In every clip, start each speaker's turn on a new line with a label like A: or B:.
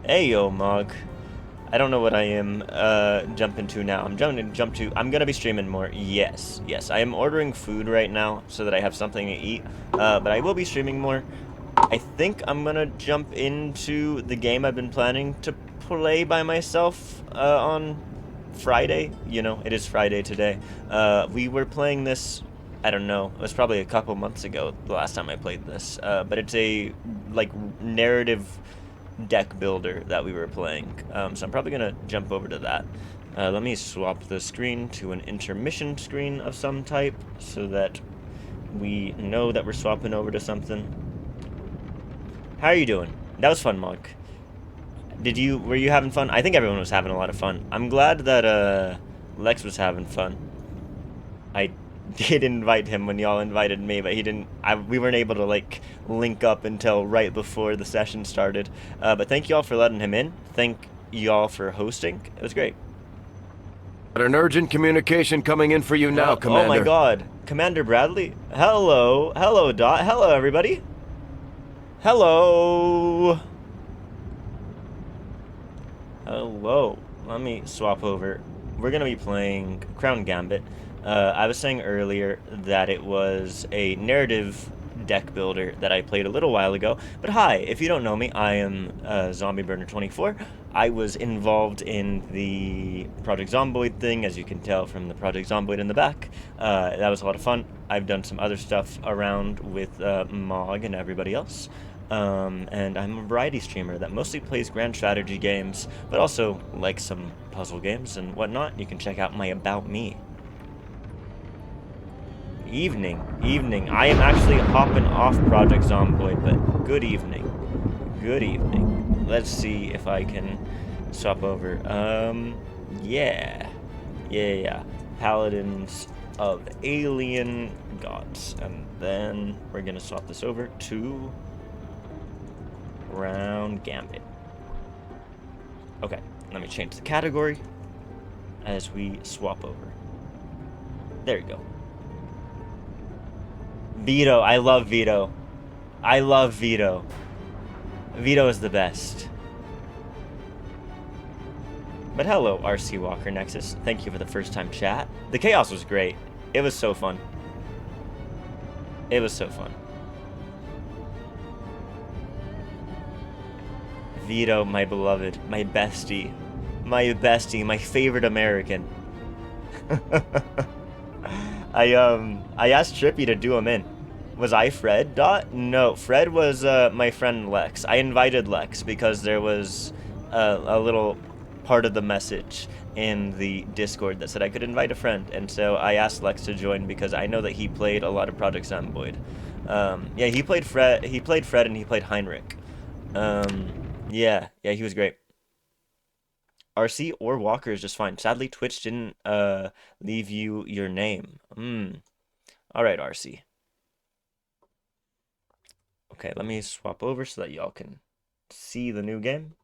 A: Hey yo, Mog. I don't know what I am jumping to now. I'm gonna be streaming more. Yes, yes. I am ordering food right now so that I have something to eat. But I will be streaming more. I think I'm gonna jump into the game I've been planning to play by myself on Friday. You know, it is Friday today. We were playing this. I don't know. It was probably a couple months ago the last time I played this. But it's a like narrative deck builder that we were playing. So I'm probably gonna jump over to that. Let me swap the screen to an intermission screen of some type so that we know that we're swapping over to something. How are you doing? That was fun, Mog. Were you having fun? I think everyone was having a lot of fun. I'm glad that Lex was having fun. I did invite him when y'all invited me, but he didn't. We weren't able to like link up until right before the session started. But thank y'all for letting him in. Thank y'all for hosting. It was great.
B: Got an urgent communication coming in for you now, Commander.
A: Oh my God, Commander Bradley. Hello, hello, Dot. Hello, everybody. Hello. Hello. Let me swap over. We're gonna be playing Crown Gambit. I was saying earlier that it was a narrative deck builder that I played a little while ago. But hi, if you don't know me, I am Zombie Burner 24. I was involved in the Project Zomboid thing, as you can tell from the Project Zomboid in the back. That was a lot of fun. I've done some other stuff around with Mog and everybody else. And I'm a variety streamer that mostly plays grand strategy games, but also likes some puzzle games and whatnot. You can check out my About Me. Evening. I am actually hopping off Project Zomboid, but good evening. Good evening. Let's see if I can swap over. Yeah. Paladins of alien gods. And then we're gonna swap this over to Crown Gambit. Okay, let me change the category as we swap over. There you go. Vito, I love Vito. I love Vito. Vito is the best. But hello, RC Walker Nexus. Thank you for the first time chat. The chaos was great. It was so fun. It was so fun. Vito, my beloved, my bestie, my favorite American. I asked Trippy to do him in. Was I Fred? Dot? No, Fred was my friend Lex. I invited Lex because there was a little part of the message in the Discord that said I could invite a friend, and so I asked Lex to join because I know that he played a lot of Project Zomboid. Yeah, he played Fred, and he played Heinrich. Yeah, he was great. RC or Walker is just fine. Sadly, Twitch didn't leave you your name. All right, RC. Okay, let me swap over so that y'all can see the new game.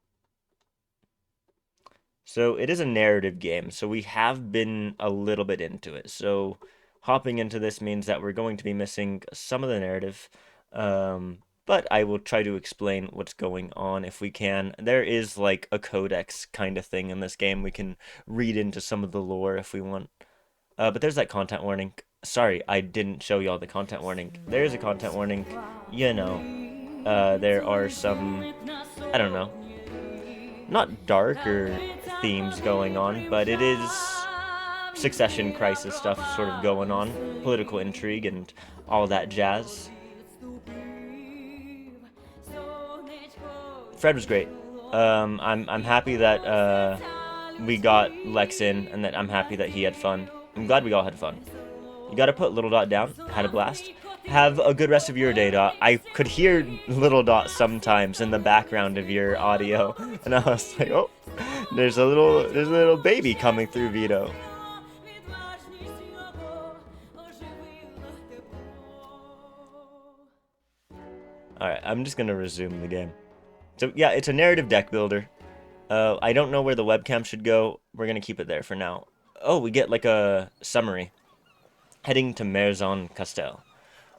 A: So it is a narrative game, so we have been a little bit into it. So hopping into this means that we're going to be missing some of the narrative. But I will try to explain what's going on if we can. There is like a codex kind of thing in this game. We can read into some of the lore if we want. But there's that content warning. Sorry, I didn't show y'all the content warning. There's a content warning. You know, there are some, I don't know, not darker themes going on, but it is succession crisis stuff sort of going on. Political intrigue and all that jazz. Fred was great. I'm happy that we got Lex in, and that I'm happy that he had fun. I'm glad we all had fun. You gotta put Little Dot down. Had a blast. Have a good rest of your day, Dot. I could hear Little Dot sometimes in the background of your audio, and I was like, oh, there's a little baby coming through Vito. Alright, I'm just gonna resume the game. So yeah, it's a narrative deck builder. I don't know where the webcam should go. We're gonna keep it there for now. Oh, we get like a summary. Heading to Maison Castel.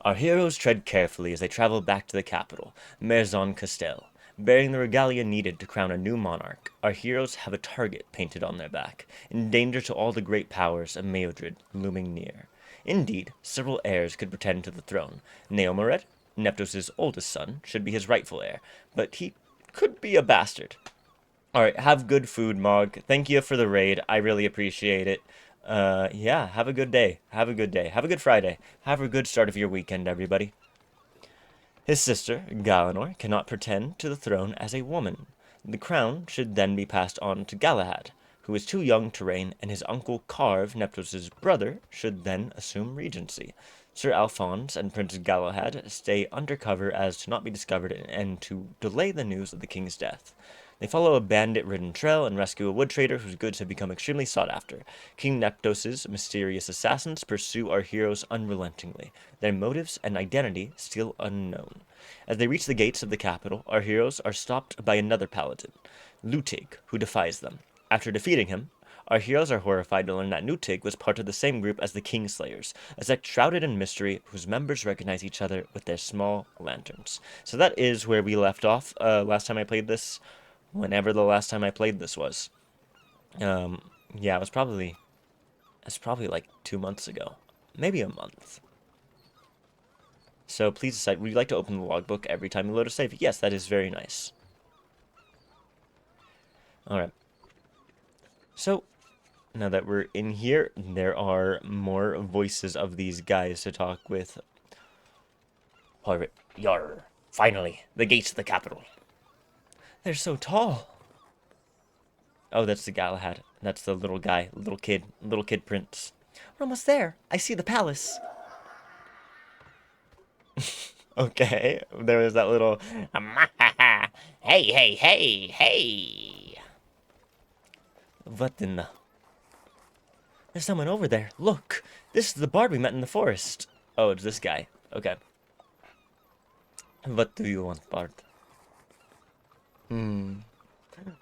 A: Our heroes tread carefully as they travel back to the capital, Maison Castel. Bearing the regalia needed to crown a new monarch, our heroes have a target painted on their back, in danger to all the great powers of Maodred looming near. Indeed, several heirs could pretend to the throne. Neomered, Neptos' oldest son, should be his rightful heir, but he could be a bastard. Alright, have good food, Mog. Thank you for the raid. I really appreciate it. Yeah, have a good day. Have a good day. Have a good Friday. Have a good start of your weekend, everybody. His sister, Galenor, cannot pretend to the throne as a woman. The crown should then be passed on to Galahad, who is too young to reign, and his uncle Carve, Neptos' brother, should then assume regency. Sir Alphonse and Prince Galahad stay undercover as to not be discovered and to delay the news of the king's death. They follow a bandit-ridden trail and rescue a wood trader whose goods have become extremely sought after. King Neptos' mysterious assassins pursue our heroes unrelentingly, their motives and identity still unknown. As they reach the gates of the capital, our heroes are stopped by another paladin, Lutig, who defies them. After defeating him, our heroes are horrified to learn that Lutig was part of the same group as the Kingslayers, a sect shrouded in mystery whose members recognize each other with their small lanterns. So that is where we left off last time I played this. Whenever the last time I played this was. Yeah, it's probably like 2 months ago. Maybe a month. So please decide, would you like to open the logbook every time you load a save? Yes, that is very nice. Alright. So, now that we're in here, there are more voices of these guys to talk with. Pirate, yarr. Finally, the gates of the capital. They're so tall. Oh, that's the Galahad. That's the little guy, little kid prince. We're almost there. I see the palace. Okay, there was that little hey, hey, hey, hey. What in the... There's someone over there. Look, this is the bard we met in the forest. Oh, it's this guy. Okay. What do you want, bard? To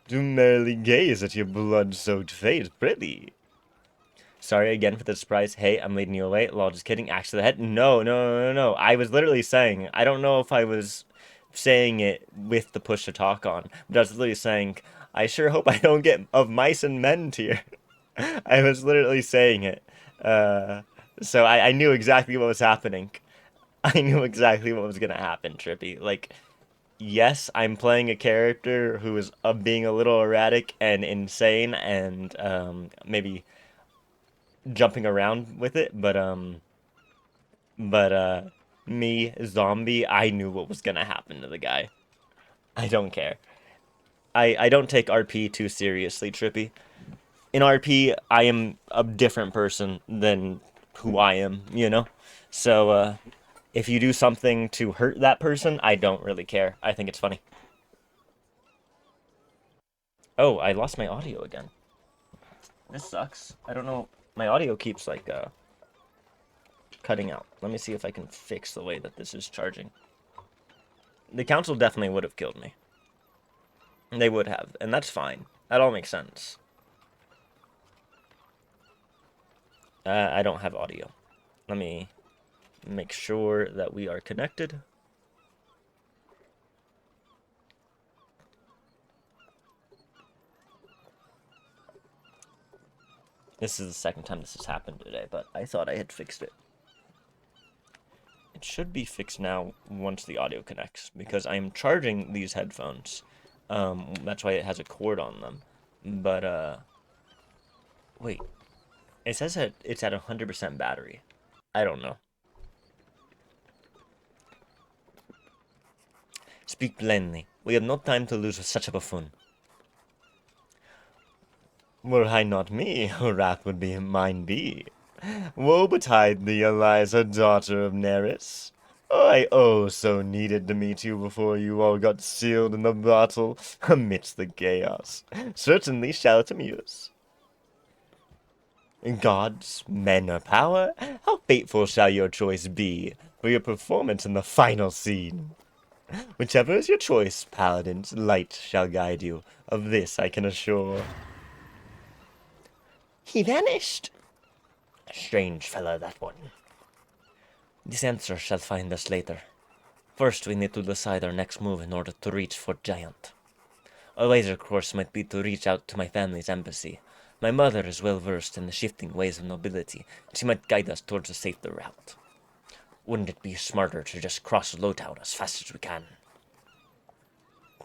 A: merely gaze at your blood-soaked face, pretty. Sorry again for the surprise. Hey, I'm leading you away. Lol, just kidding. Axe to the head. No. I was literally saying, I don't know if I was saying it with the push to talk on, but I was literally saying, I sure hope I don't get of mice and men tier. I was literally saying it. So I knew exactly what was happening. I knew exactly what was gonna happen, Trippy. Like, yes, I'm playing a character who is being a little erratic and insane and maybe jumping around with it, but me, zombie, I knew what was gonna happen to the guy. I don't care. I don't take RP too seriously, Trippy. In RP, I am a different person than who I am, you know? So, if you do something to hurt that person, I don't really care. I think it's funny. Oh, I lost my audio again. This sucks. I don't know. My audio keeps, like, cutting out. Let me see if I can fix the way that this is charging. The council definitely would have killed me. They would have, and that's fine. That all makes sense. I don't have audio. Let me make sure that we are connected. This is the second time this has happened today, but I thought I had fixed it. It should be fixed now once the audio connects, because I'm charging these headphones. That's why it has a cord on them. But, wait. It says that it's at 100% battery. I don't know. Speak plainly. We have no time to lose with such a buffoon. Were I not me, wrath would be mine be. Woe betide thee, Eliza, daughter of Neris. I so needed to meet you before you all got sealed in the bottle amidst the chaos. Certainly shall it amuse. Gods, men, or power, how fateful shall your choice be for your performance in the final scene? Whichever is your choice, paladins, light shall guide you. Of this I can assure. He vanished. A strange fellow, that one. This answer shall find us later. First, we need to decide our next move in order to reach Fort Giant. A later course might be to reach out to my family's embassy. My mother is well versed in the shifting ways of nobility, and she might guide us towards a safer route. Wouldn't it be smarter to just cross Lowtown as fast as we can?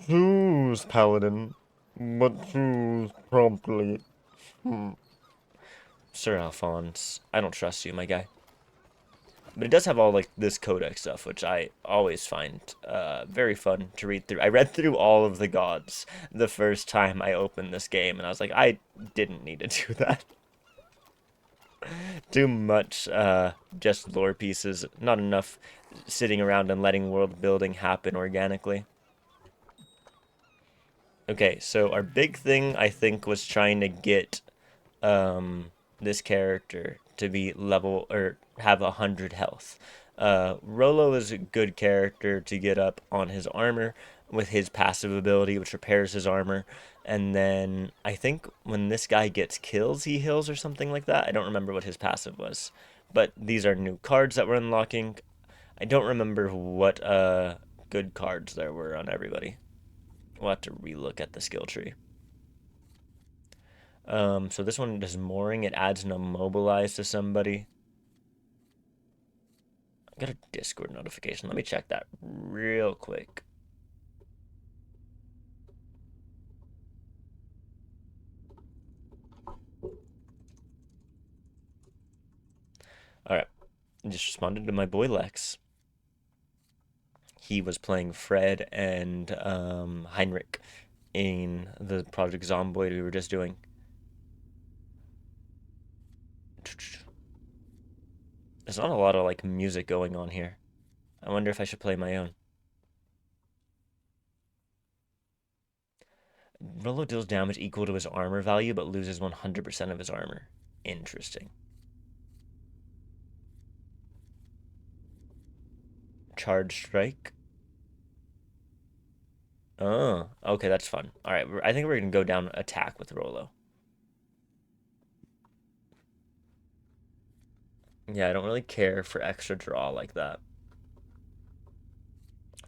C: Choose, Paladin, but choose promptly.
A: Sir Alphonse, I don't trust you, my guy. But it does have all, like, this codex stuff, which I always find very fun to read through. I read through all of the gods the first time I opened this game, and I was like, I didn't need to do that. Too much just lore pieces, not enough sitting around and letting world building happen organically. Okay, so our big thing, I think, was trying to get this character to be level, or have 100 health. Rollo is a good character to get up on his armor with his passive ability, which repairs his armor. And then I think when this guy gets kills, he heals or something like that. I don't remember what his passive was. But these are new cards that we're unlocking. I don't remember what good cards there were on everybody. We'll have to relook at the skill tree. So this one does mooring. It adds an immobilize to somebody. I got a Discord notification. Let me check that real quick. Alright. I just responded to my boy Lex. He was playing Fred and Heinrich in the Project Zomboid we were just doing. There's not a lot of like music going on here. I wonder if I should play my own. Rollo deals damage equal to his armor value, but loses 100% of his armor. Interesting. Charge strike. Oh, okay, that's fun. All right, I think we're gonna go down attack with Rollo. Yeah, I don't really care for extra draw like that.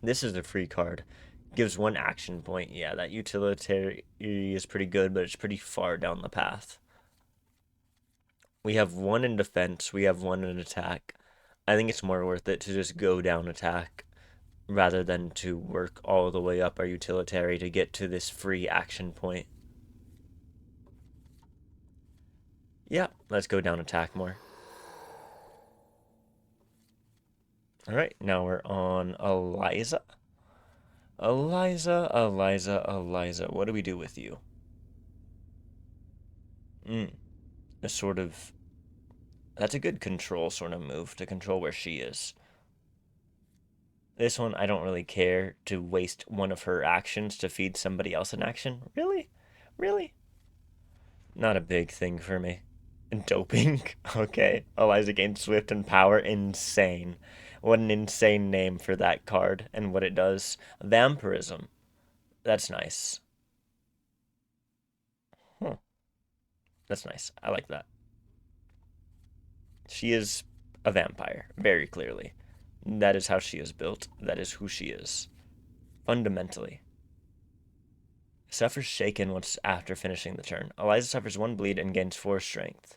A: This is a free card. Gives one action point. Yeah, that utilitarian is pretty good, but it's pretty far down the path. We have one in defense. We have one in attack. I think it's more worth it to just go down attack rather than to work all the way up our utilitarian to get to this free action point. Yeah, let's go down attack more. Alright, now we're on Eliza. Eliza. What do we do with you? A sort of... That's a good control sort of move, to control where she is. This one, I don't really care to waste one of her actions to feed somebody else an action. Really? Really? Not a big thing for me. Doping? Okay. Eliza gains Swift and Power. Insane. What an insane name for that card and what it does. Vampirism. That's nice. That's nice. I like that. She is a vampire, very clearly. That is how she is built. That is who she is. Fundamentally. Suffers shaken once after finishing the turn. Eliza suffers 1 bleed and gains 4 strength.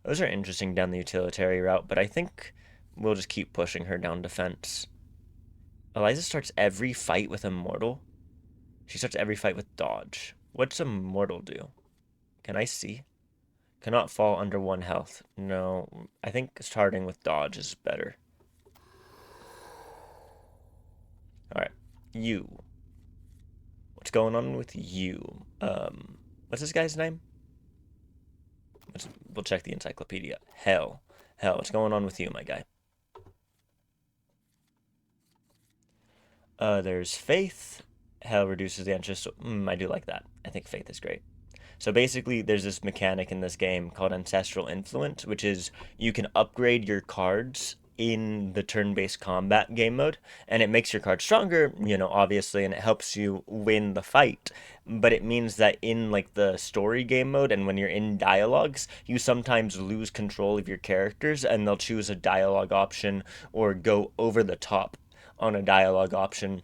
A: Those are interesting down the utilitarian route, but I think we'll just keep pushing her down defense. Eliza starts every fight with Immortal. She starts every fight with Dodge. What's Immortal do? Can I see? Cannot fall under 1 health. No, I think starting with Dodge is better. Alright, you. What's going on with you? What's this guy's name? We'll check the encyclopedia. Hell, what's going on with you, my guy? There's Faith. Hell reduces the interest. I do like that. I think Faith is great. So basically, there's this mechanic in this game called Ancestral Influence, which is you can upgrade your cards in the turn-based combat game mode, and it makes your card stronger, you know, obviously, and it helps you win the fight. But it means that in like the story game mode and when you're in dialogues, you sometimes lose control of your characters, and they'll choose a dialogue option or go over the top on a dialogue option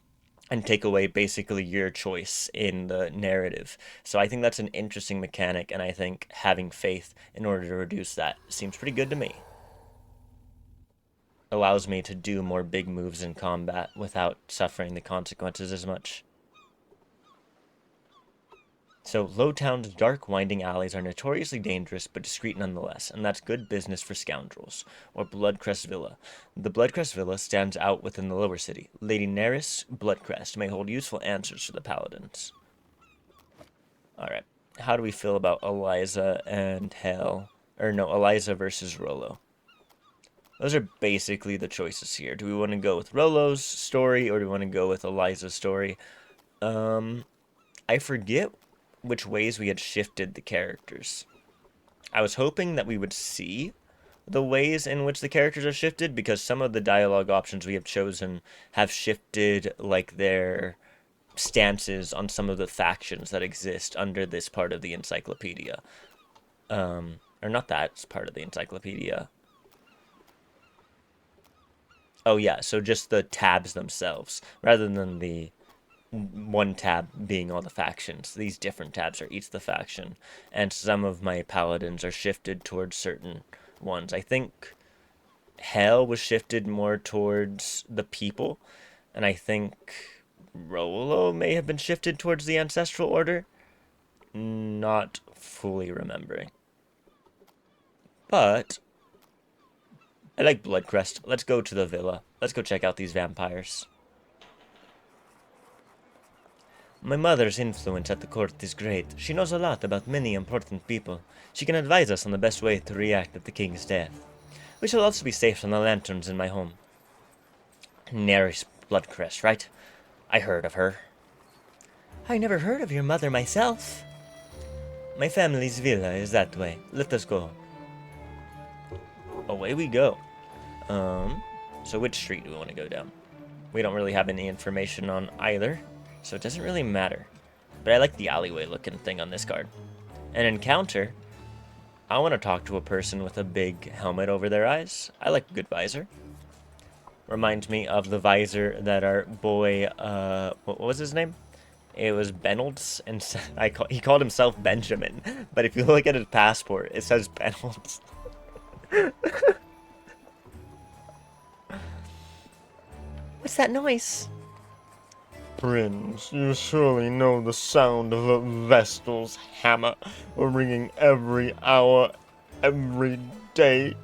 A: and take away basically your choice in the narrative. So I think that's an interesting mechanic, and I think having faith in order to reduce that seems pretty good to me. Allows me to do more big moves in combat without suffering the consequences as much. So, Lowtown's dark, winding alleys are notoriously dangerous, but discreet nonetheless, and that's good business for scoundrels. Or Bloodcrest Villa. The Bloodcrest Villa stands out within the lower city. Lady Neris Bloodcrest may hold useful answers for the paladins. Alright, how do we feel about Eliza and Hell? Or no, Eliza versus Rollo. Those are basically the choices here. Do we want to go with Rollo's story, or do we want to go with Eliza's story? I forget which ways we had shifted the characters. I was hoping that we would see the ways in which the characters are shifted, because some of the dialogue options we have chosen have shifted like their stances on some of the factions that exist under this part of the encyclopedia. Or not that part of the encyclopedia. Oh yeah, so just the tabs themselves, rather than the one tab being all the factions. These different tabs are each the faction, and some of my paladins are shifted towards certain ones. I think Hell was shifted more towards the people, and I think Rollo may have been shifted towards the ancestral order. Not fully remembering. But I like Bloodcrest. Let's go to the villa. Let's go check out these vampires. My mother's influence at the court is great. She knows a lot about many important people. She can advise us on the best way to react at the king's death. We shall also be safe from the lanterns in my home. Neris Bloodcrest, right? I heard of her. I never heard of your mother myself. My family's villa is that way. Let us go. Away we go. So which street do we want to go down? We don't really have any information on either, so it doesn't really matter. But I like the alleyway looking thing on this card. An encounter. I want to talk to a person with a big helmet over their eyes. I like a good visor. Reminds me of the visor that our boy, what was his name? It was Benolds, and he called himself Benjamin. But if you look at his passport, it says Benolds. What's that noise?
C: Prince, you surely know the sound of a Vestal's hammer ringing every hour, every day.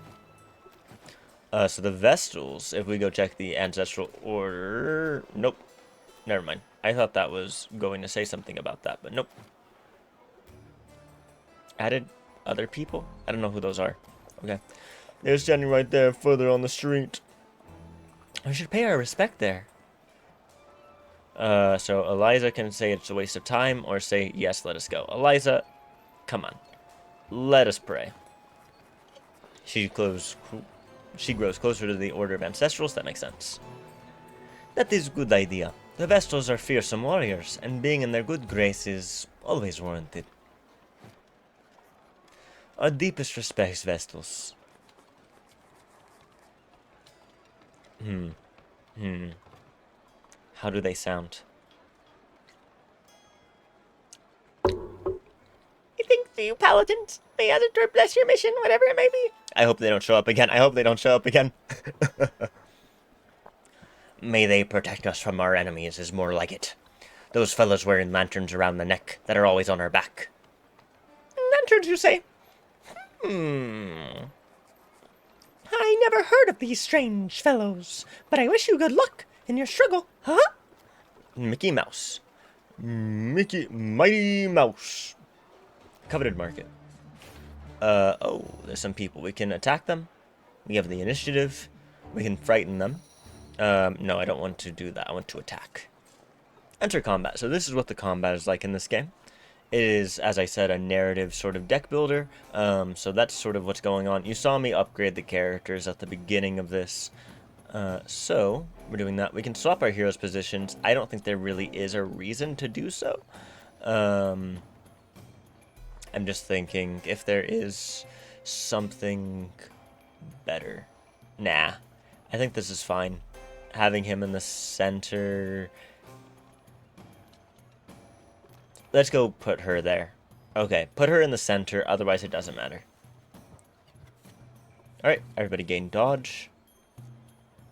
A: So the Vestals, if we go check the ancestral order... Nope. Never mind. I thought that was going to say something about that, but nope. Added other people? I don't know who those are. Okay.
C: They're standing right there, further on the street.
A: We should pay our respect there. So Eliza can say it's a waste of time, or say, yes, let us go. Eliza, come on. Let us pray. She grows closer to the Order of Ancestrals. That makes sense. That is a good idea. The Vestals are fearsome warriors, and being in their good grace is always warranted. Our deepest respects, Vestals. How do they sound? I think to you, paladins. May Azador bless your mission, whatever it may be. I hope they don't show up again. I hope they don't show up again. May they protect us from our enemies is more like it. Those fellows wearing lanterns around the neck that are always on our back. Lanterns, you say? I never heard of these strange fellows, but I wish you good luck in your struggle, huh? Mickey Mouse.
C: Mighty Mouse.
A: Coveted market. Oh, there's some people. We can attack them. We have the initiative. We can frighten them. No, I don't want to do that. I want to attack. Enter combat. So this is what the combat is like in this game. It is, as I said, a narrative sort of deck builder, so that's sort of what's going on. You saw me upgrade the characters at the beginning of this, so we're doing that. We can swap our heroes' positions. I don't think there really is a reason to do so. I'm just thinking if there is something better. Nah, I think this is fine. Having him in the center... Let's go put her there. Okay, put her in the center, otherwise it doesn't matter. Alright, everybody gain dodge.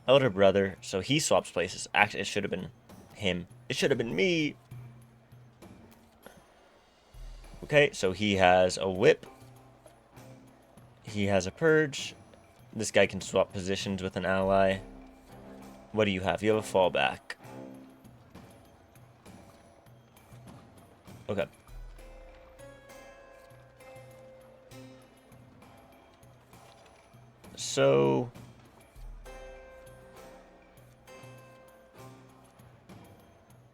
A: Elder brother, so he swaps places. Actually, it should have been him. It should have been me. Okay, so he has a whip. He has a purge. This guy can swap positions with an ally. What do you have? You have a fallback. Okay. So...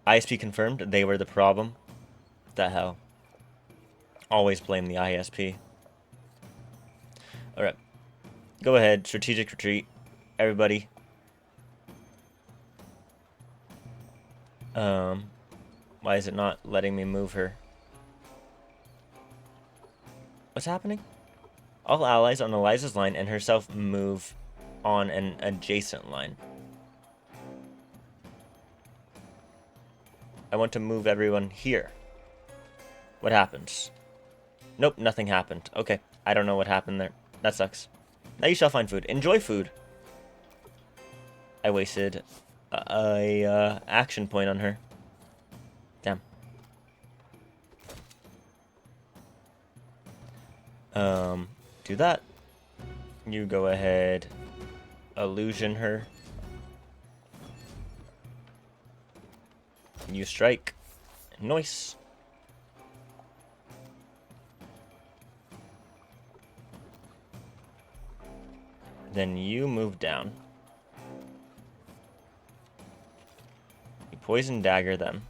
A: ISP confirmed. They were the problem. What the hell? Always blame the ISP. Alright. Go ahead. Strategic retreat. Everybody. Why is it not letting me move her? What's happening? All allies on Eliza's line and herself move on an adjacent line. I want to move everyone here. What happens? Nope, nothing happened. Okay, I don't know what happened there. That sucks. Now you shall find food. Enjoy food. I wasted a action point on her. Damn. Do that. You go ahead. Illusion her. You strike. Nice. Then you move down. You poison dagger them.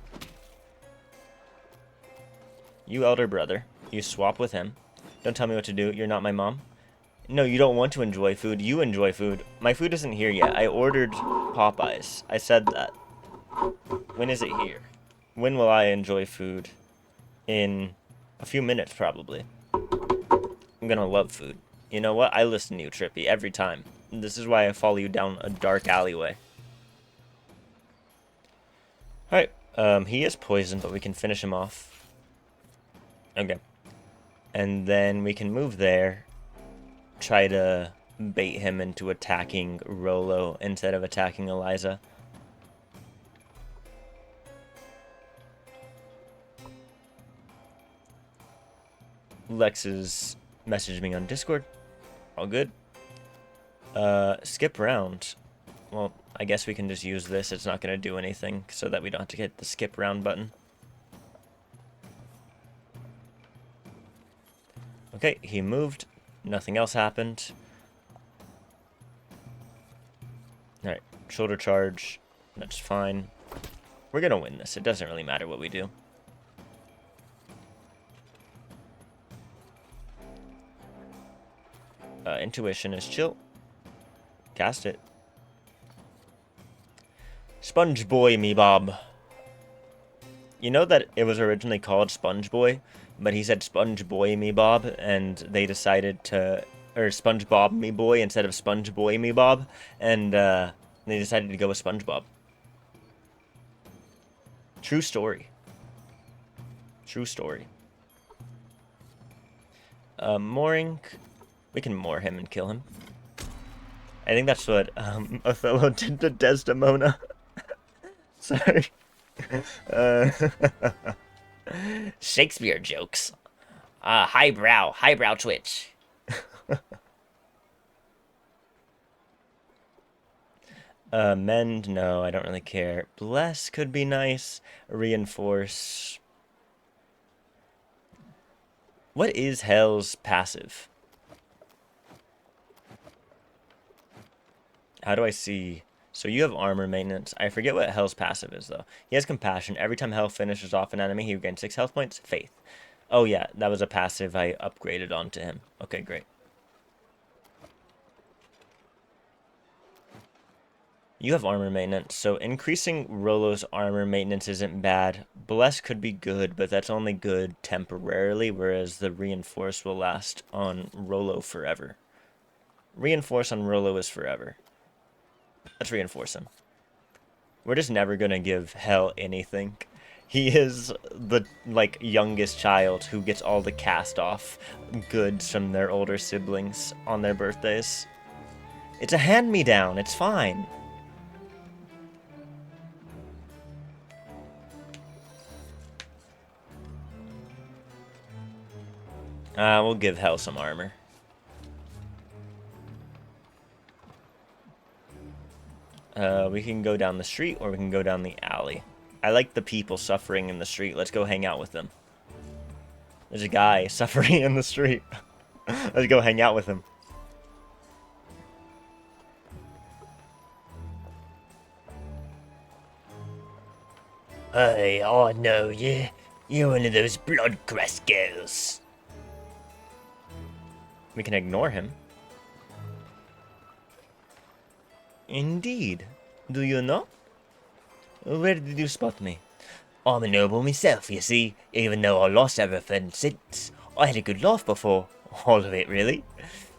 A: You elder brother. You swap with him. Don't tell me what to do. You're not my mom. No, you don't want to enjoy food. You enjoy food. My food isn't here yet. I ordered Popeyes. I said that. When is it here? When will I enjoy food? In a few minutes, probably. I'm gonna love food. You know what? I listen to you, Trippy, every time. This is why I follow you down a dark alleyway. Alright, he is poisoned, but we can finish him off. Okay. And then we can move there. Try to bait him into attacking Rolo instead of attacking Eliza. Lex is messaging me on Discord. All good. Skip round. Well, I guess we can just use this. It's not going to do anything so that we don't have to hit the skip round button. Okay, he moved. Nothing else happened. Alright, shoulder charge. That's fine. We're going to win this. It doesn't really matter what we do. Intuition is chill. Cast it. Sponge Boy me Bob. You know that it was originally called Sponge Boy, but he said Sponge Boy me Bob, and they decided to, or Sponge Bob me Boy instead of Sponge Boy me Bob, and they decided to go with SpongeBob. True story. True story. Mooring. We can moor him and kill him. I think that's what Othello did to Desdemona. Sorry. Shakespeare jokes. Highbrow twitch. Mend, no, I don't really care. Bless could be nice. Reinforce. What is Hell's passive? How do I see? So you have armor maintenance. I forget what Hell's passive is, though. He has compassion. Every time Hell finishes off an enemy, he regains 6 health points. Faith. Oh yeah, that was a passive I upgraded onto him. Okay, great. You have armor maintenance, so increasing Rollo's armor maintenance isn't bad. Bless could be good, but that's only good temporarily, whereas the Reinforce will last on Rollo forever. Reinforce on Rollo is forever. Let's reinforce him. We're just never gonna give Hell anything. He is the, like, youngest child who gets all the cast-off goods from their older siblings on their birthdays. It's a hand-me-down, it's fine. We'll give Hell some armor. We can go down the street, or we can go down the alley. I like the people suffering in the street. Let's go hang out with them. There's a guy suffering in the street. Let's go hang out with him. Hey, I know you. You're one of those blood-crest girls. We can ignore him. Indeed. Do you know? Where did you spot me? I'm a noble myself, you see, even though I lost everything since. I had a good laugh before. All of it, really.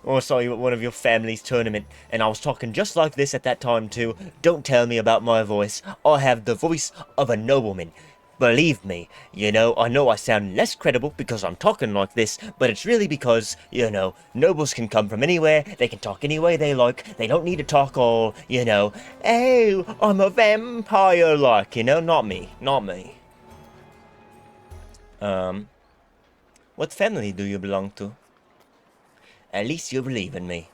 A: I saw you at one of your family's tournament, and I was talking just like this at that time too. Don't tell me about my voice. I have the voice of a nobleman. Believe me, you know I sound less credible because I'm talking like this, but it's really because, you know, nobles can come from anywhere, they can talk any way they like, they don't need to talk all, you know, oh, I'm a vampire like, you know, not me. What family do you belong to? At least you believe in me.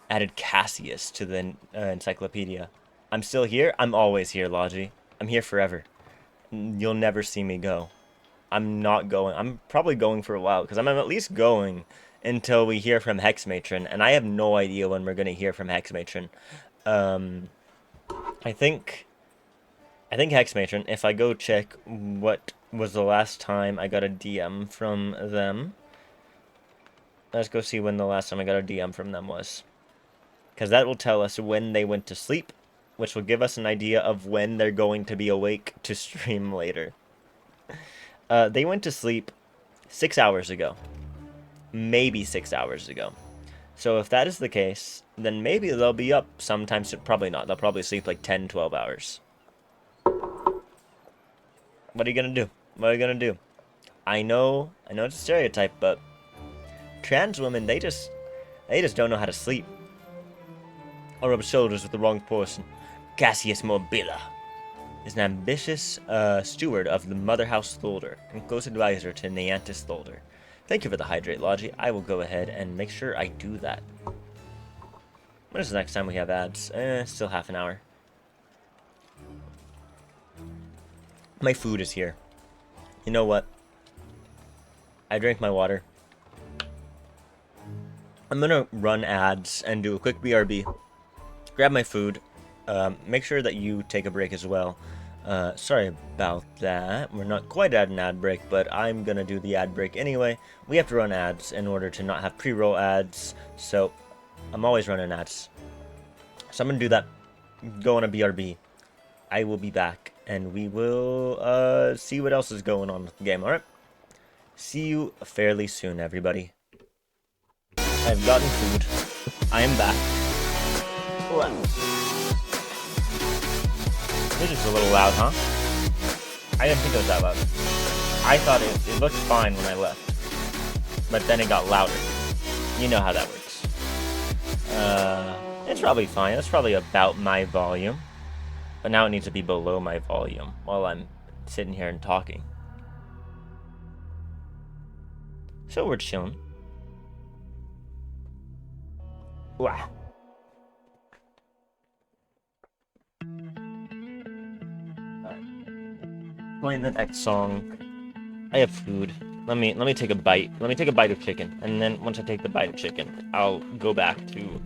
A: Added Cassius to the encyclopedia. I'm still here? I'm always here, Logi. I'm here forever. You'll never see me go. I'm not going. I'm probably going for a while, because I'm at least going until we hear from Hex Matron, and I have no idea when we're going to hear from Hex Matron. I think Hex Matron, if I go check what was the last time I got a DM from them. Let's go see when the last time I got a DM from them was. Because that will tell us when they went to sleep, which will give us an idea of when they're going to be awake to stream later. They went to sleep 6 hours ago. Maybe 6 hours ago. So if that is the case, then maybe they'll be up sometime soon. Probably not. They'll probably sleep like 10, 12 hours. What are you gonna do? What are you gonna do? I know it's a stereotype, but trans women, they just don't know how to sleep. Or rub shoulders with the wrong person. Cassius Mobila is an ambitious steward of the Mother House Tholder and close advisor to Neantis Tholder. Thank you for the hydrate, Logi. I will go ahead and make sure I do that. When is the next time we have ads? Still half an hour. My food is here. You know what? I drank my water. I'm gonna run ads and do a quick BRB. Grab my food. Make sure that you take a break as well. Sorry about that. We're not quite at an ad break, but I'm gonna do the ad break anyway. We have to run ads in order to not have pre-roll ads, so I'm always running ads. So I'm gonna do that. Go on a BRB. I will be back, and we will see what else is going on with the game, alright? See you fairly soon, everybody. I've gotten food. I am back. Wow. This is a little loud, huh? I didn't think it was that loud. I thought it looked fine when I left. But then it got louder. You know how that works. It's probably fine. It's probably about my volume. But now it needs to be below my volume while I'm sitting here and talking. So we're chilling. Wow. Playing the next song. I have food. Let me take a bite. Let me take a bite of chicken, and then once I take the bite of chicken, I'll go back to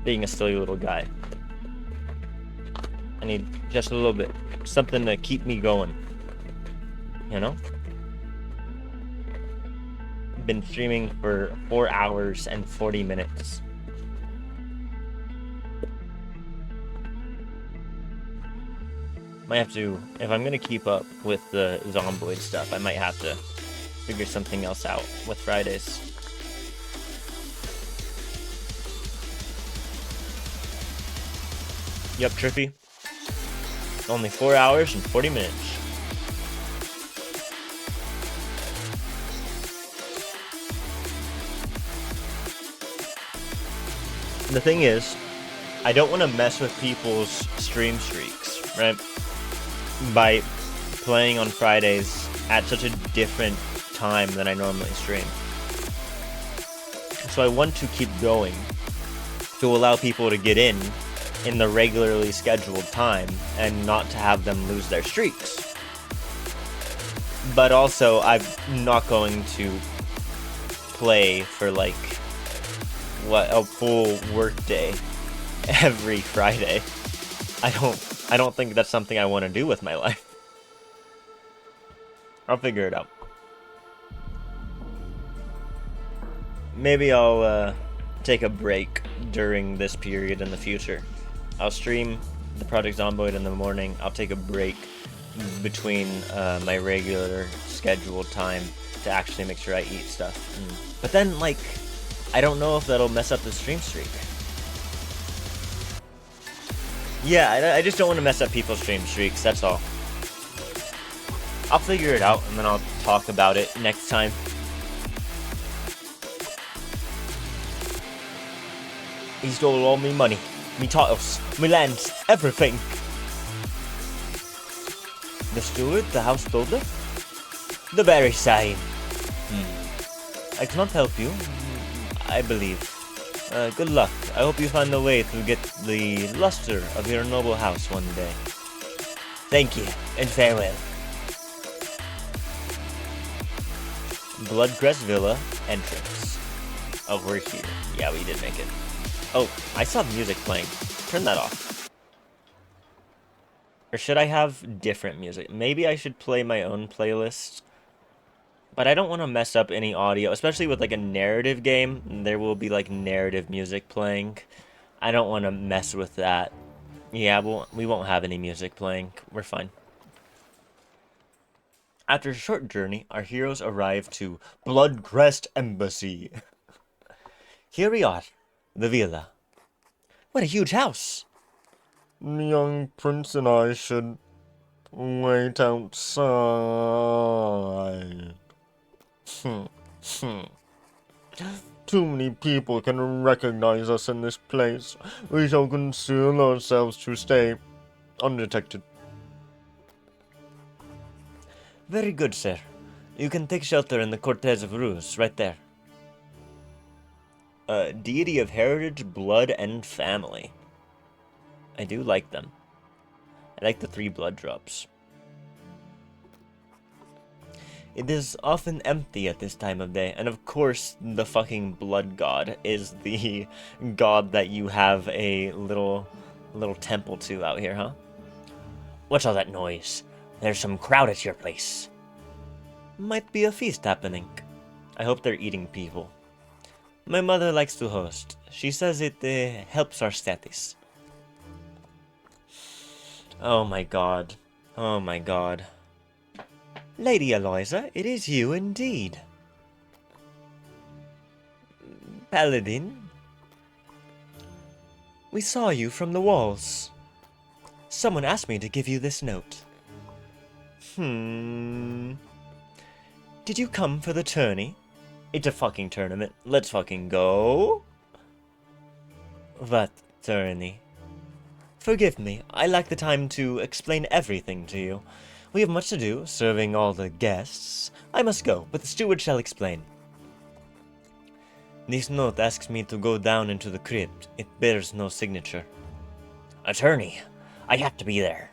A: being a silly little guy. I need just a little bit, something to keep me going. You know? been streaming for 4 hours and 40 minutes. Might have to, if I'm gonna keep up with the Zomboid stuff, I might have to figure something else out with Fridays. Yup, Trippy. Only 4 hours and 40 minutes. The thing is, I don't want to mess with people's stream streaks, right? By playing on Fridays at such a different time than I normally stream. So I want to keep going to allow people to get in the regularly scheduled time and not to have them lose their streaks. But also, I'm not going to play for like a full work day every Friday. I don't think that's something I want to do with my life. I'll figure it out. Maybe I'll take a break during this period in the future. I'll stream the Project Zomboid in the morning. I'll take a break between my regular scheduled time to actually make sure I eat stuff. But then, like, I don't know if that'll mess up the stream streak. Yeah, I just don't want to mess up people's stream streaks, that's all. I'll figure it out, and then I'll talk about it next time. He stole all me money, me titles, me lands, everything. The steward, the house builder? The very same. I cannot help you, I believe. Good luck. I hope you find a way to get the luster of your noble house one day. Thank you, and farewell. Bloodcrest Villa entrance. Oh, we're here. Yeah, we did make it. Oh, I saw music playing. Turn that off. Or should I have different music? Maybe I should play my own playlist. But I don't want to mess up any audio, especially with like a narrative game. There will be like narrative music playing. I don't want to mess with that. Yeah, we won't have any music playing. We're fine. After a short journey, our heroes arrive to Bloodcrest Embassy. Here we are, the villa. What a huge house!
C: The young prince and I should wait outside. Too many people can recognize us in this place. We shall conceal ourselves to stay undetected.
A: Very good, sir. You can take shelter in the Cortez of Ruse, right there. Deity of heritage, blood, and family. I do like them. I like the 3 blood drops. It is often empty at this time of day, and of course, the fucking blood god is the god that you have a little temple to out here, huh? What's all that noise? There's some crowd at your place. Might be a feast happening. I hope they're eating people. My mother likes to host. She says it helps our status. Oh my god. Oh my god. Lady Eliza, it is you indeed. Paladin? We saw you from the walls. Someone asked me to give you this note. Did you come for the tourney? It's a fucking tournament. Let's fucking go. What tourney? Forgive me, I lack the time to explain everything to you. We have much to do, serving all the guests. I must go, but the steward shall explain. This note asks me to go down into the crypt. It bears no signature. Attorney, I have to be there.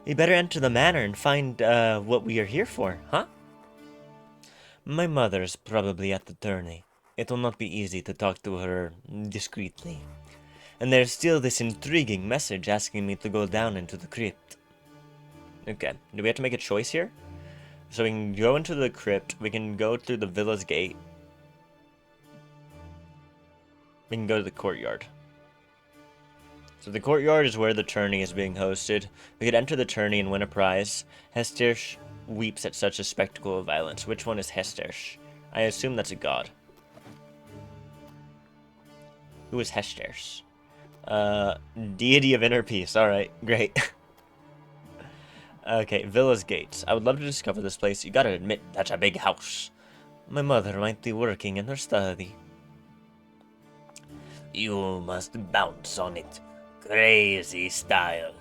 A: We better enter the manor and find what we are here for, huh? My mother's probably at the tourney. It will not be easy to talk to her discreetly. And there's still this intriguing message asking me to go down into the crypt. Okay, do we have to make a choice here? So we can go into the crypt. We can go through the villa's gate. We can go to the courtyard. So the courtyard is where the tourney is being hosted. We could enter the tourney and win a prize. Hestersh weeps at such a spectacle of violence. Which one is Hestersh? I assume that's a god. Who is Hestersh? Deity of inner peace. Alright, great. Okay, Villa's Gates. I would love to discover this place. You gotta admit, that's a big house. My mother might be working in her study. You must bounce on it. Crazy style.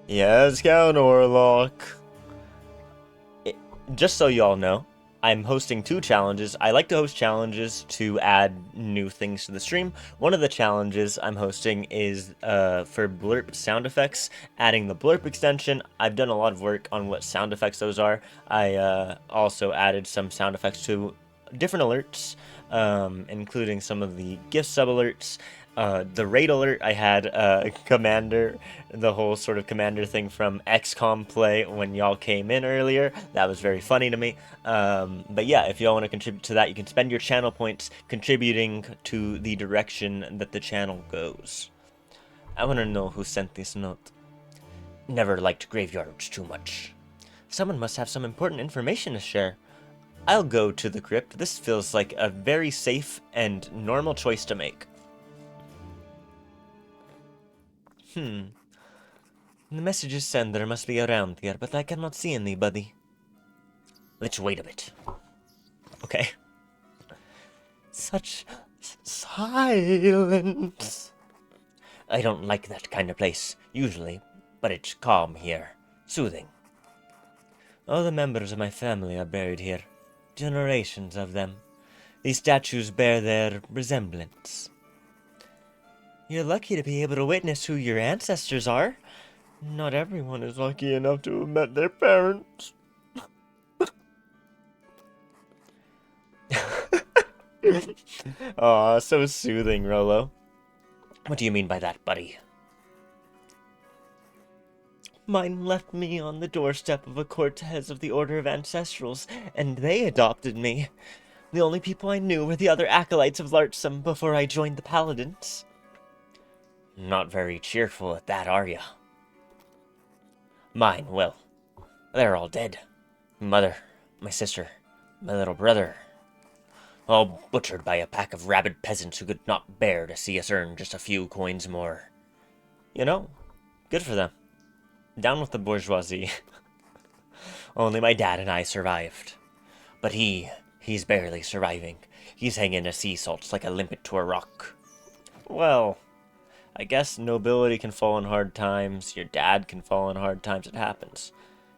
C: Yes, Count Orlok.
A: Just so y'all know, I'm hosting 2 challenges. I like to host challenges to add new things to the stream. One of the challenges I'm hosting is for blurp sound effects, adding the blurp extension. I've done a lot of work on what sound effects those are. I also added some sound effects to different alerts, including some of the gift sub alerts. The raid alert, I had Commander, the whole sort of Commander thing from XCOM play when y'all came in earlier. That was very funny to me. But yeah, if y'all want to contribute to that, you can spend your channel points contributing to the direction that the channel goes. I want to know who sent this note. Never liked graveyards too much. Someone must have some important information to share. I'll go to the crypt. This feels like a very safe and normal choice to make. The message's sender must be around here, but I cannot see anybody. Let's wait a bit. Okay. Such silence. I don't like that kind of place, usually, but it's calm here. Soothing. All the members of my family are buried here. Generations of them. These statues bear their resemblance. You're lucky to be able to witness who your ancestors are.
C: Not everyone is lucky enough to have met their parents. Aw, so soothing, Rolo.
A: What do you mean by that, buddy?
C: Mine left me on the doorstep of a Cortez of the Order of Ancestrals, and they adopted me. The only people I knew were the other acolytes of Lartsum before I joined the paladins.
A: Not very cheerful at that, are ya? Mine, well, they're all dead. Mother, my sister, my little brother. All butchered by a pack of rabid peasants who could not bear to see us earn just a few coins more. You know, good for them. Down with the bourgeoisie. Only my dad and I survived. But he's barely surviving. He's hanging to sea salts like a limpet to a rock. Well, I guess nobility can fall in hard times. Your dad can fall in hard times. It happens.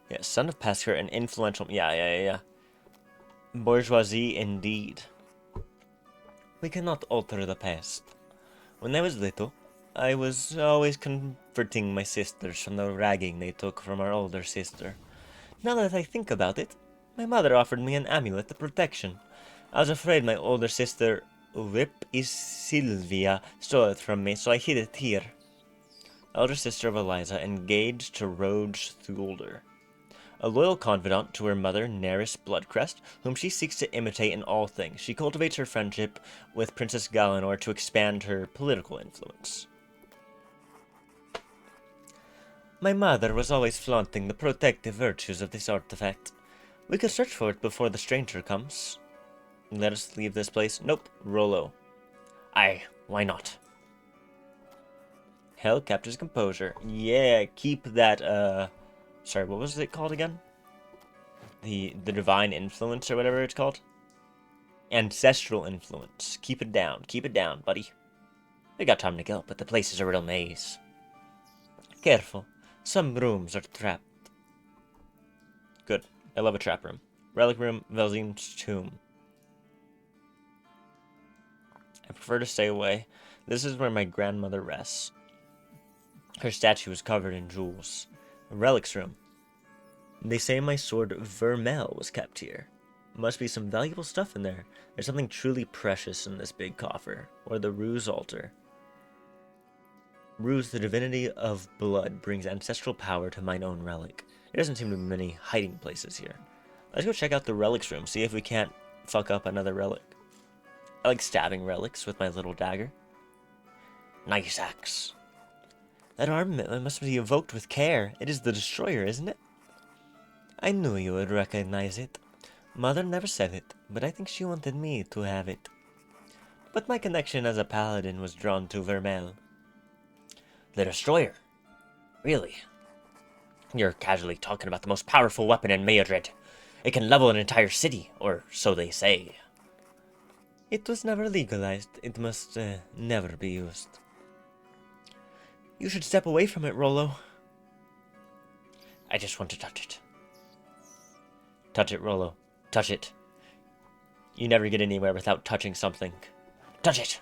A: Yeah, son of Pesker, an influential... Yeah. Bourgeoisie indeed. We cannot alter the past. When I was little, I was always comforting my sisters from the ragging they took from our older sister. Now that I think about it, my mother offered me an amulet of protection. I was afraid my older sister, Whip is Sylvia, stole it from me, so I hid it here. Elder sister of Eliza, engaged to Roge Thulder, a loyal confidant to her mother, Neris Bloodcrest, whom she seeks to imitate in all things. She cultivates her friendship with Princess Galenor to expand her political influence. My mother was always flaunting the protective virtues of this artifact. We could search for it before the stranger comes. Let us leave this place. Nope. Rolo. Aye, why not? Hell captures composure. Yeah, keep that, sorry, what was it called again? The divine influence or whatever it's called? Ancestral influence. Keep it down, buddy. We got time to kill, but the place is a real maze. Careful. Some rooms are trapped. Good. I love a trap room. Relic room, Velzim's tomb. I prefer to stay away. This is where my grandmother rests. Her statue is covered in jewels. A relics room. They say my sword Vermel was kept here. Must be some valuable stuff in there. There's something truly precious in this big coffer. Or the Ruse altar. Ruse, the divinity of blood, brings ancestral power to mine own relic. There doesn't seem to be many hiding places here. Let's go check out the relics room, see if we can't fuck up another relic. I like stabbing relics with my little dagger. Nice axe. That armament must be evoked with care. It is the destroyer, isn't it? I knew you would recognize it. Mother never said it, but I think she wanted me to have it. But my connection as a paladin was drawn to Vermel. The destroyer? Really? You're casually talking about the most powerful weapon in Madrid. It can level an entire city, or so they say. It was never legalized. It must never be used. You should step away from it, Rollo. I just want to touch it. Touch it, Rollo. Touch it. You never get anywhere without touching something. Touch it!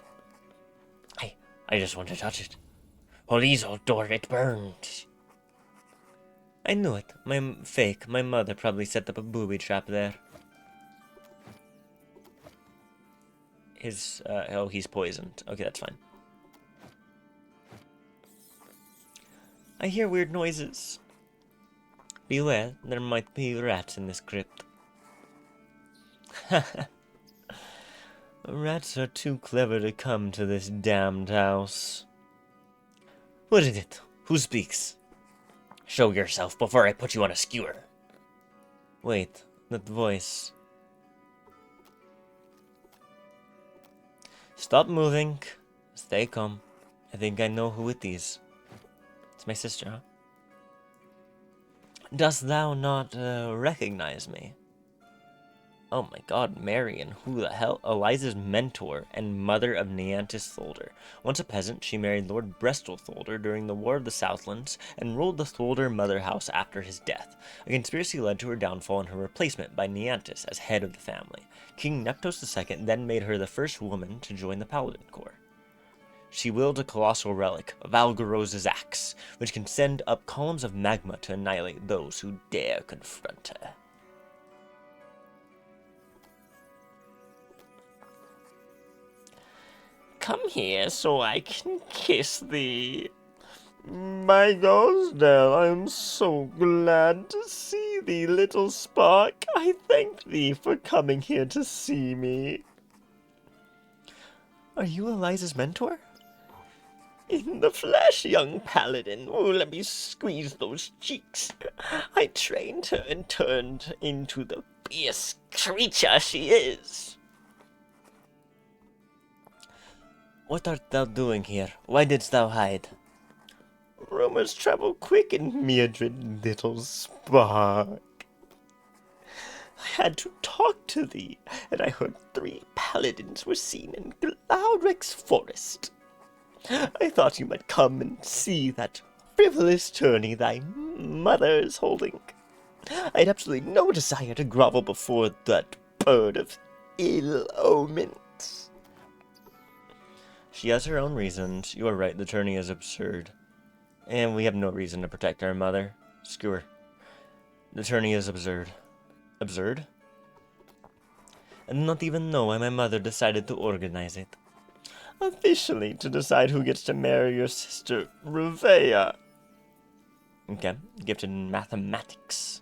A: I just want to touch it. Please, oh door, it burns. I knew it. My mother probably set up a booby trap there. He's poisoned. Okay, that's fine. I hear weird noises. Beware, there might be rats in this crypt. Rats are too clever to come to this damned house. What is it? Who speaks? Show yourself before I put you on a skewer. Wait, that voice. Stop moving. Stay calm. I think I know who it is. It's my sister, huh? Dost thou not recognize me? Oh my god, Marion, who the hell? Eliza's mentor and mother of Neantis Tholder. Once a peasant, she married Lord Brestol Tholder during the War of the Southlands and ruled the Tholder mother house after his death. A conspiracy led to her downfall and her replacement by Neantis as head of the family. King Neptos II then made her the first woman to join the Paladin Corps. She wielded a colossal relic, Valgarosa's axe, which can send up columns of magma to annihilate those who dare confront her. Come here so I can kiss thee. My Gosdale, I am so glad to see thee, little spark. I thank thee for coming here to see me. Are you Eliza's mentor? In the flesh, young paladin. Oh, let me squeeze those cheeks. I trained her and turned into the fierce creature she is. What art thou doing here? Why didst thou hide? Rumors travel quick in Madrid, little spark. I had to talk to thee, and I heard 3 paladins were seen in Glaudric's forest. I thought you might come and see that frivolous tourney thy mother is holding. I had absolutely no desire to grovel before that bird of ill omens. She has her own reasons. You are right, the tourney is absurd. And we have no reason to protect our mother. Screw her. The tourney is absurd. Absurd? I do not even know why my mother decided to organize it. Officially, to decide who gets to marry your sister, Revea. Okay, gifted in mathematics.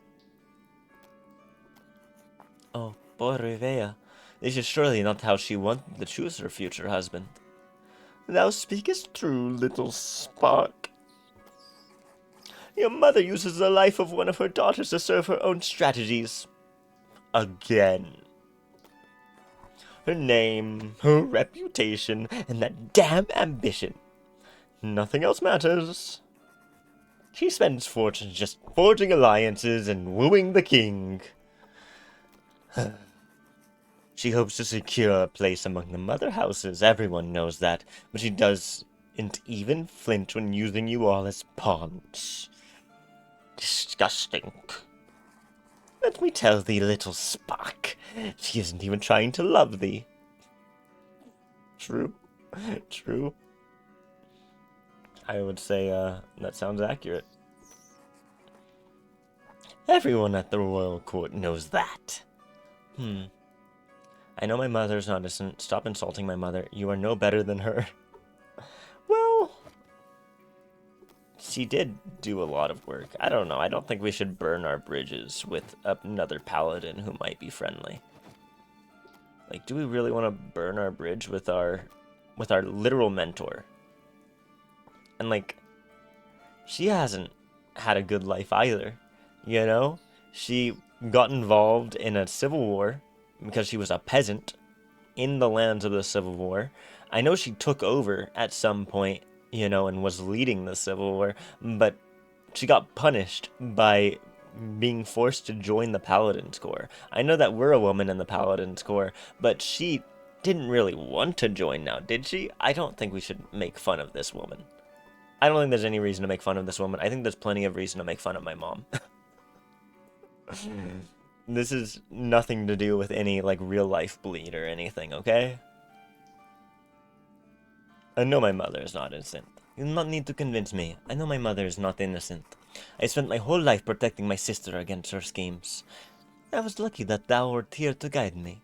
A: Oh, poor Revea. This is surely not how she wanted to choose her future husband. Thou speakest true, little spark. Your mother uses the life of one of her daughters to serve her own strategies. Again. Her name, her reputation, and that damn ambition. Nothing else matters. She spends fortunes just forging alliances and wooing the king. She hopes to secure a place among the mother houses, everyone knows that, but she doesn't even flinch when using you all as pawns. Disgusting. Let me tell thee, little spark, she isn't even trying to love thee. True. True. I would say, that sounds accurate. Everyone at the royal court knows that. I know my mother's not innocent. Stop insulting my mother. You are no better than her. Well, she did do a lot of work. I don't know. I don't think we should burn our bridges with another paladin who might be friendly. Like, do we really want to burn our bridge with our literal mentor? And like, she hasn't had a good life either, you know? She got involved in a civil war because she was a peasant in the lands of the Civil War. I know she took over at some point, you know, and was leading the Civil War, but she got punished by being forced to join the Paladins Corps. I know that we're a woman in the Paladins Corps, but she didn't really want to join now, did she? I don't think we should make fun of this woman. I don't think there's any reason to make fun of this woman. I think there's plenty of reason to make fun of my mom. This is nothing to do with any, like, real-life bleed or anything, okay? I know my mother is not innocent. You do not need to convince me. I know my mother is not innocent. I spent my whole life protecting my sister against her schemes. I was lucky that thou wert here to guide me.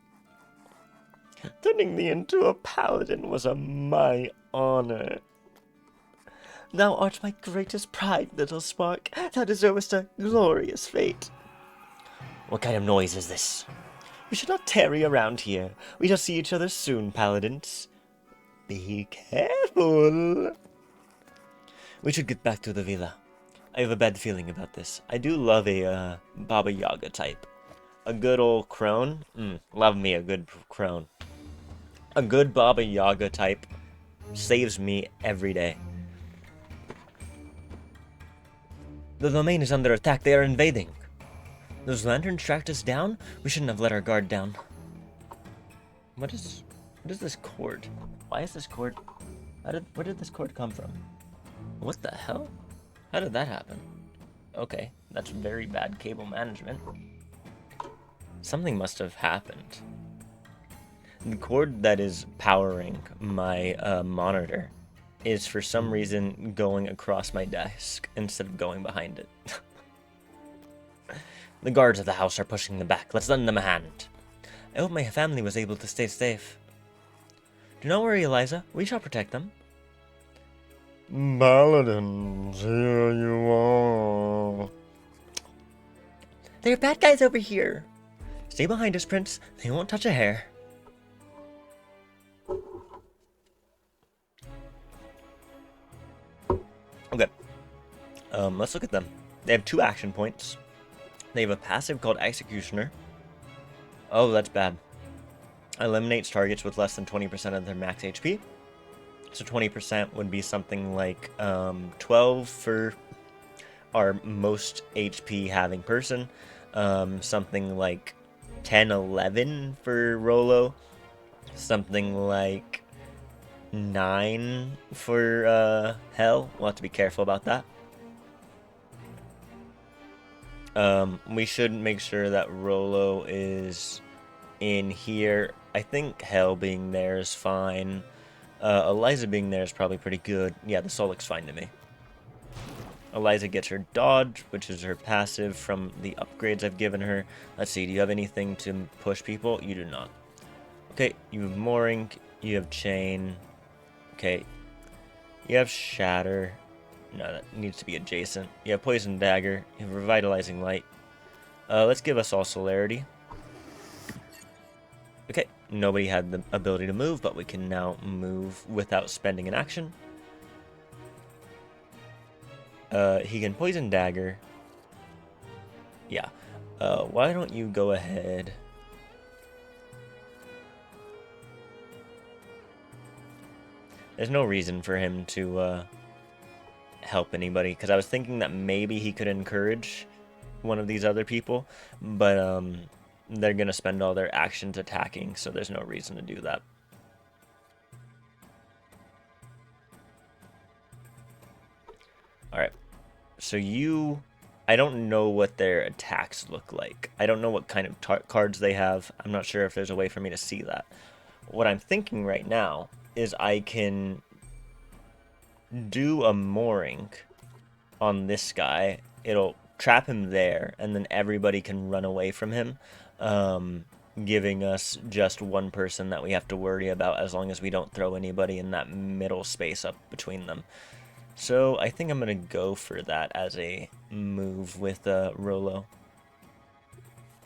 A: Turning thee into a paladin was my honor. Thou art my greatest pride, little spark. Thou deservest a glorious fate. What kind of noise is this? We should not tarry around here. We shall see each other soon, paladins. Be careful. We should get back to the villa. I have a bad feeling about this. I do love a Baba Yaga type. A good old crone. Love me a good crone. A good Baba Yaga type saves me every day. The domain is under attack. They are invading. Those lanterns tracked us down? We shouldn't have let our guard down. What is this cord? Why is this cord? Where did this cord come from? What the hell? How did that happen? Okay, that's very bad cable management. Something must have happened. The cord that is powering my monitor is for some reason going across my desk instead of going behind it. The guards of the house are pushing them back. Let's lend them a hand. I hope my family was able to stay safe. Do not worry, Eliza. We shall protect them. Paladins, here you are. There are bad guys over here. Stay behind us, Prince. They won't touch a hair. Okay. Let's look at them. They have 2 action points. They have a passive called Executioner. Oh, that's bad. Eliminates targets with less than 20% of their max HP. So 20% would be something like 12 for our most HP having person. Something like 10, 11 for Rolo. Something like 9 for Hell. We'll have to be careful about that. We should make sure that Rolo is in here. I think Hell being there is fine. Eliza being there is probably pretty good. Yeah, this all looks fine to me. Eliza gets her dodge, which is her passive from the upgrades I've given her. Let's see, do you have anything to push people? You do not. Okay, you have mooring, you have chain. Okay, you have shatter. No, that needs to be adjacent. You have poison dagger, you have revitalizing light. Let's give us all celerity. Okay, nobody had the ability to move, but we can now move without spending an action. He can poison dagger. Yeah. Why don't you go ahead? There's no reason for him to help anybody, because I was thinking that maybe he could encourage one of these other people, but they're gonna spend all their actions attacking, so there's no reason to do that. Alright, so I don't know what their attacks look like. I don't know what kind of cards they have. I'm not sure if there's a way for me to see that. What I'm thinking right now is I can do a mooring on this guy. It'll trap him there, and then everybody can run away from him, giving us just one person that we have to worry about as long as we don't throw anybody in that middle space up between them. So I think I'm gonna go for that as a move with Rolo.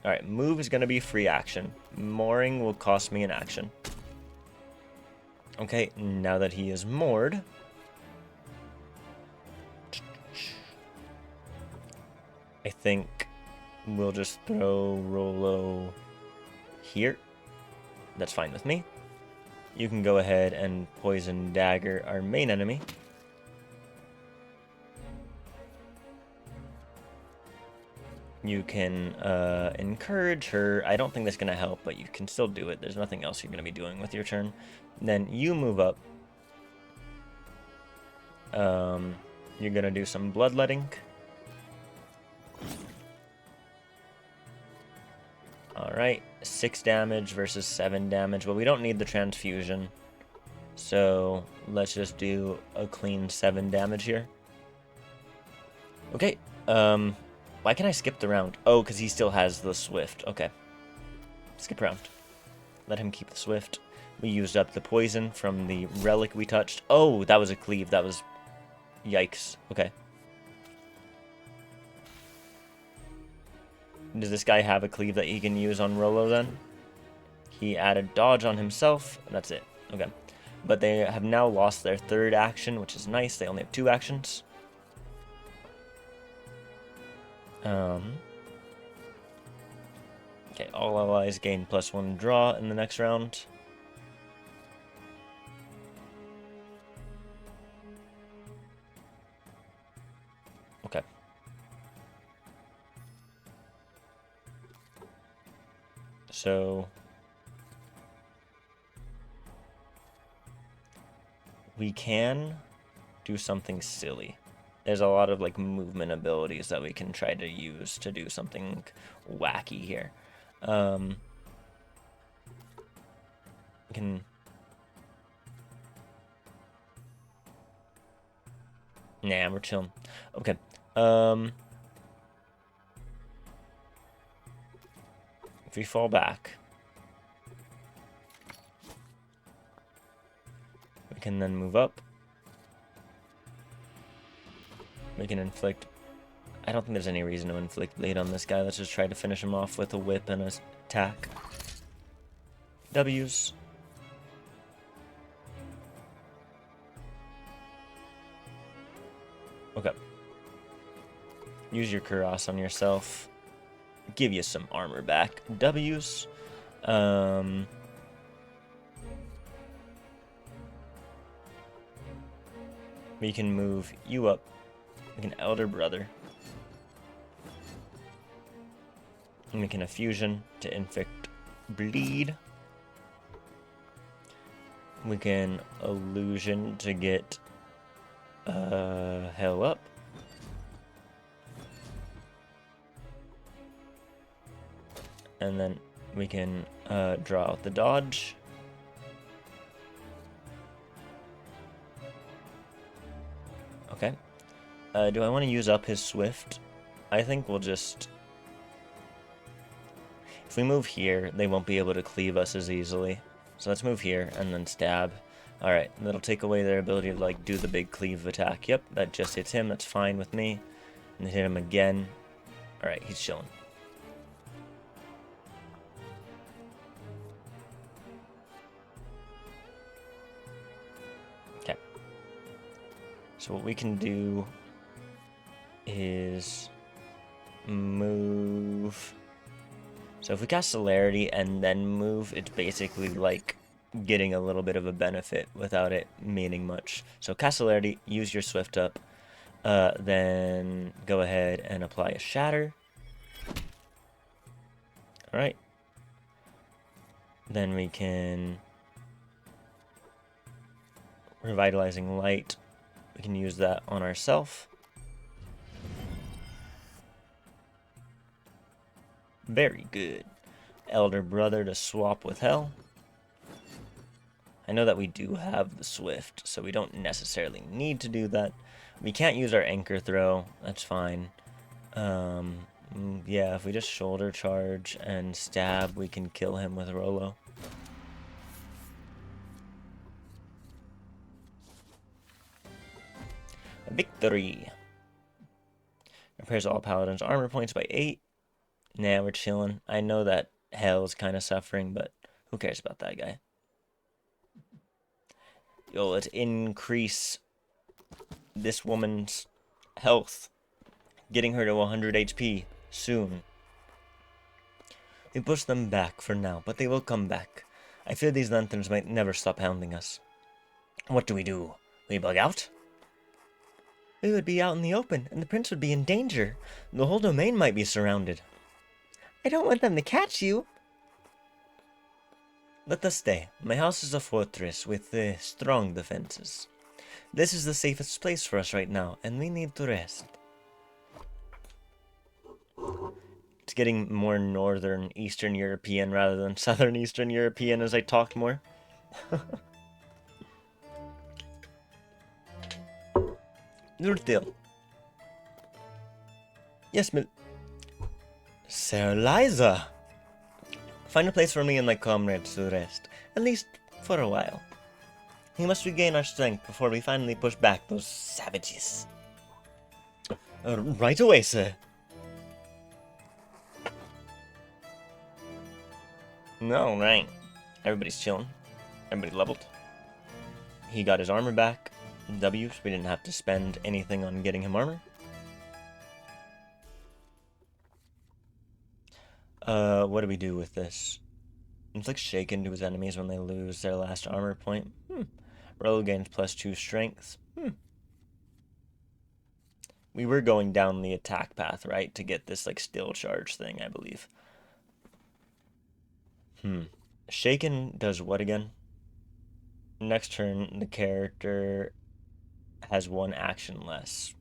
A: Alright, move is gonna be free action. Mooring will cost me an action. Okay, now that he is moored, I think we'll just throw Rolo here. That's fine with me. You can go ahead and poison dagger our main enemy. You can encourage her. I don't think that's going to help, but you can still do it. There's nothing else you're going to be doing with your turn. Then you move up. You're going to do some bloodletting. Alright, 6 damage versus 7 damage. Well, we don't need the transfusion. So let's just do a clean 7 damage here. Okay, why can I skip the round? Oh, because he still has the Swift. Okay. Skip round. Let him keep the Swift. We used up the poison from the relic we touched. Oh, that was a cleave. That was... Yikes. Okay. Does this guy have a cleave that he can use on Rolo then? He added dodge on himself. That's it. Okay. But they have now lost their 3rd action, which is nice. They only have 2 actions. Okay, all allies gain +1 draw in the next round. Okay. So we can do something silly. There's a lot of like movement abilities that we can try to use to do something wacky here. We can... Nah, we're chilling. Okay. If we fall back, we can then move up. We can inflict... I don't think there's any reason to inflict bleed on this guy. Let's just try to finish him off with a whip and an attack. W's. Okay. Use your Kuras on yourself. Give you some armor back. W's. We can move you up like an elder brother. And we can effusion to inflict bleed. We can illusion to get hell up. And then we can draw out the dodge. Okay. Do I want to use up his Swift? I think we'll just... If we move here, they won't be able to cleave us as easily. So let's move here and then stab. Alright, that'll take away their ability to like do the big cleave attack. Yep, that just hits him. That's fine with me. And hit him again. Alright, he's chilling. Okay. So what we can do is move. So if we cast Celerity and then move, it's basically like getting a little bit of a benefit without it meaning much. So cast Celerity, use your Swift up, then go ahead and apply a Shatter. Alright. Then we can... Revitalizing Light. We can use that on ourselves. Very good. Elder Brother to swap with Hell. I know that we do have the Swift, so we don't necessarily need to do that. We can't use our Anchor Throw. That's fine. Yeah, if we just shoulder charge and stab, we can kill him with Rolo. Victory. Repairs all paladins' armor points by 8. Nah, we're chilling. I know that Hell's kind of suffering, but who cares about that guy? Yo, let's increase this woman's health, getting her to 100 HP soon. We push them back for now, but they will come back. I fear these lanterns might never stop hounding us. What do? We bug out?
C: We would be out in the open, and the prince would be in danger. The whole domain might be surrounded. I don't want them to catch you.
A: Let us stay. My house is a fortress with strong defenses. This is the safest place for us right now, and we need to rest. It's getting more northern Eastern European rather than southern Eastern European as I talk more. Nurtil. Yes, Sir Liza. Find a place for me and my comrades to rest, at least for a while. We must regain our strength before we finally push back those savages. Right away, sir. No, right. Everybody's chilling. Everybody leveled. He got his armor back. W, so we didn't have to spend anything on getting him armor. What do we do with this? Inflict shaken to his enemies when they lose their last armor point. Roll gains +2 strength. We were going down the attack path, right? To get this, like, still charge thing, I believe. Shaken does what again? Next turn, the character has 1 action less.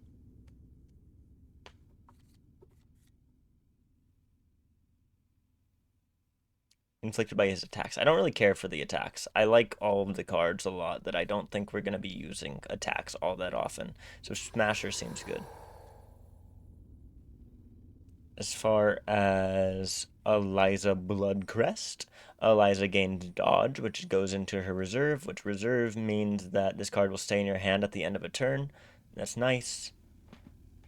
A: Inflicted by his attacks. I don't really care for the attacks. I like all of the cards a lot that I don't think we're going to be using attacks all that often. So Smasher seems good. As far as Eliza Bloodcrest, Eliza gained dodge, which goes into her reserve, which reserve means that this card will stay in your hand at the end of a turn. That's nice.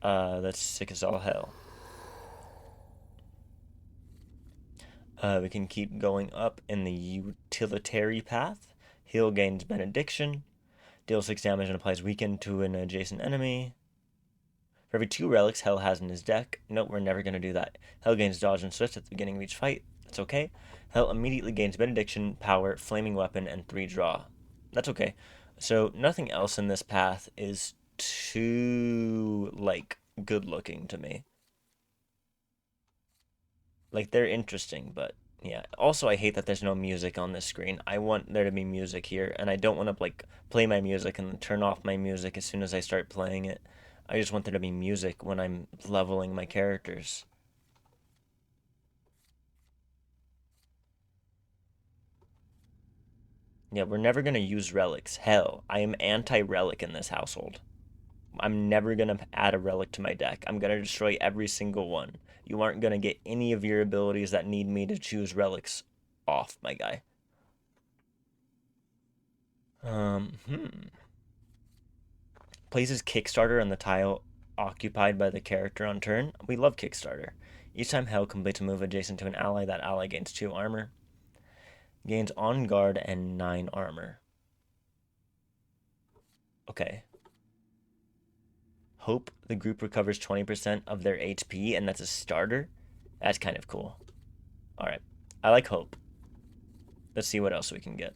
A: That's sick as all hell. We can keep going up in the utilitarian path. Heal gains Benediction. Deals 6 damage and applies Weaken to an adjacent enemy. For every 2 relics Hell has in his deck. Nope, we're never going to do that. Hell gains dodge and swift at the beginning of each fight. That's okay. Hell immediately gains Benediction, Power, Flaming Weapon, and 3 draw. That's okay. So nothing else in this path is too, like, good looking to me. Like, they're interesting, but yeah. Also, I hate that there's no music on this screen. I want there to be music here, and I don't want to, like, play my music and then turn off my music as soon as I start playing it. I just want there to be music when I'm leveling my characters. Yeah, we're never going to use relics. Hell, I am anti-relic in this household. I'm never going to add a relic to my deck. I'm going to destroy every single one. You aren't going to get any of your abilities that need me to choose relics off, my guy. Places Kickstarter on the tile occupied by the character on turn. We love Kickstarter. Each time Hell completes a move adjacent to an ally, that ally gains 2 armor. Gains on guard and 9 armor. Okay. Hope the group recovers 20% of their HP, and that's a starter? That's kind of cool. Alright. I like Hope. Let's see what else we can get.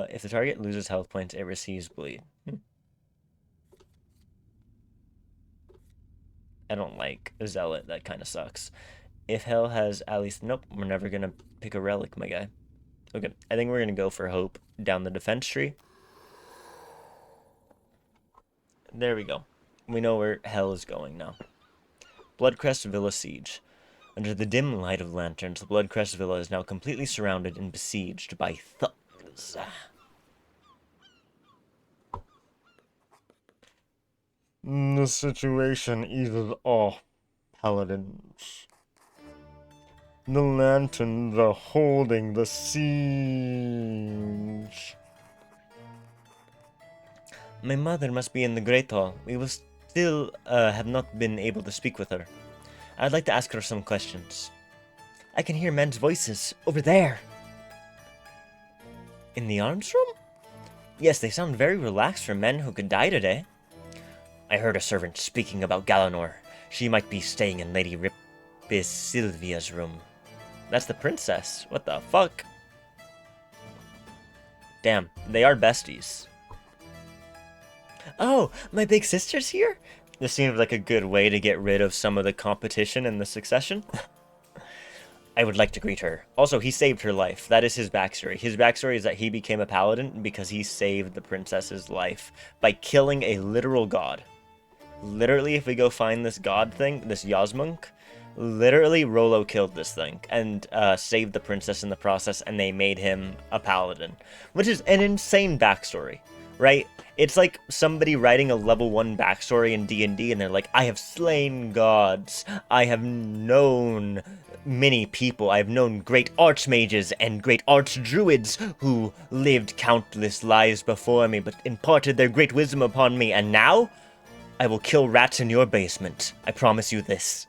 A: If the target loses health points, it receives bleed. I don't like Zealot. That kind of sucks. If Hell has at least... Nope, we're never going to pick a relic, my guy. Okay, I think we're going to go for Hope down the defense tree. There we go. We know where Hell is going now. Bloodcrest Villa Siege. Under the dim light of lanterns, the Bloodcrest Villa is now completely surrounded and besieged by thugs. The situation eases off, paladins. The lanterns are holding the siege.
C: My mother must be in the Great Hall. We will still have not been able to speak with her. I'd like to ask her some questions. I can hear men's voices over there. In the arms room? Yes, they sound very relaxed for men who could die today. I heard a servant speaking about Galanor. She might be staying in Lady Sylvia's room. That's the princess. What the fuck? Damn, they are besties. Oh, my big sister's here? This seems like a good way to get rid of some of the competition in the succession. I would like to greet her. Also, he saved her life. That is his backstory. His backstory is that he became a paladin because he saved the princess's life by killing a literal god. Literally, if we go find this god thing, this Yasmunk, literally Rollo killed this thing and saved the princess in the process, and they made him a paladin, which is an insane backstory, right? It's like somebody writing a level 1 backstory in D&D, and they're like, I have slain gods, I have known many people, I've known great archmages and great archdruids who lived countless lives before me, but imparted their great wisdom upon me, and now I will kill rats in your basement. I promise you this.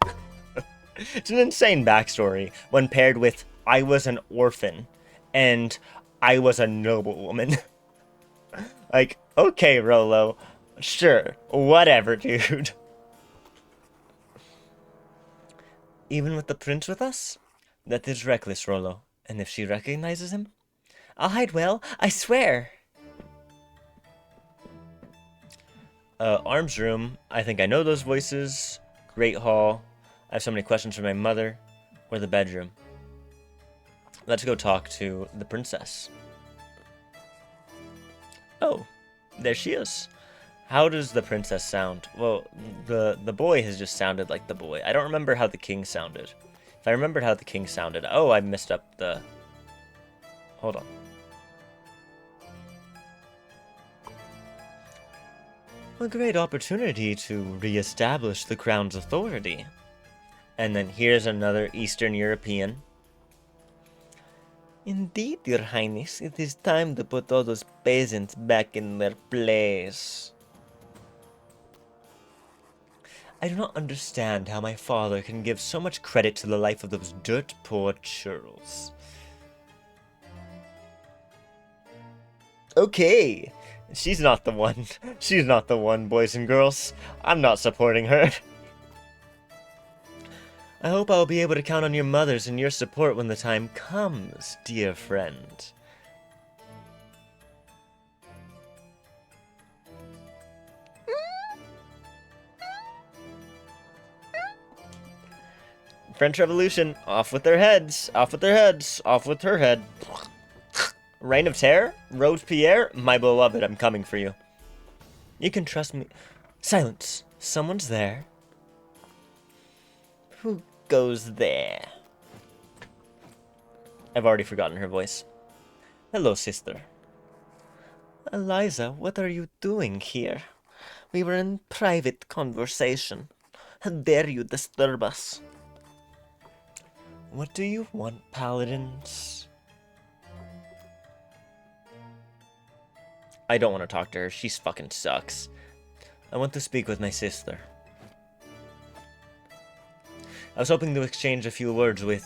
C: It's an insane backstory when paired with I was an orphan and I was a noblewoman. Like, okay, Rollo. Sure, whatever, dude. Even with the prince with us? That is reckless, Rollo. And if she recognizes him? I'll hide well, I swear. Arms room. I think I know those voices. Great hall. I have so many questions for my mother. Or the bedroom. Let's go talk to the princess. Oh, there she is. How does the princess sound? Well, the boy has just sounded like the boy. I don't remember how the king sounded. If I remembered how the king sounded... Oh, I messed up the... Hold on. A great opportunity to re-establish the crown's authority. And then here's another Eastern European. Indeed, your highness, it is time to put all those peasants back in their place. I do not understand how my father can give so much credit to the life of those dirt-poor churls. Okay, she's not the one. She's not the one, boys and girls. I'm not supporting her. I hope I'll be able to count on your mothers and your support when the time comes, dear friend. French Revolution, off with their heads, off with their heads, off with her head. Reign of Terror, Robespierre, my beloved, I'm coming for you. You can trust me. Silence, someone's there. Who goes there? I've already forgotten her voice. Hello, sister. Eliza, what are you doing here? We were in private conversation. How dare you disturb us? What do you want, paladins? I don't want to talk to her. She fucking sucks. I want to speak with my sister. I was hoping to exchange a few words with...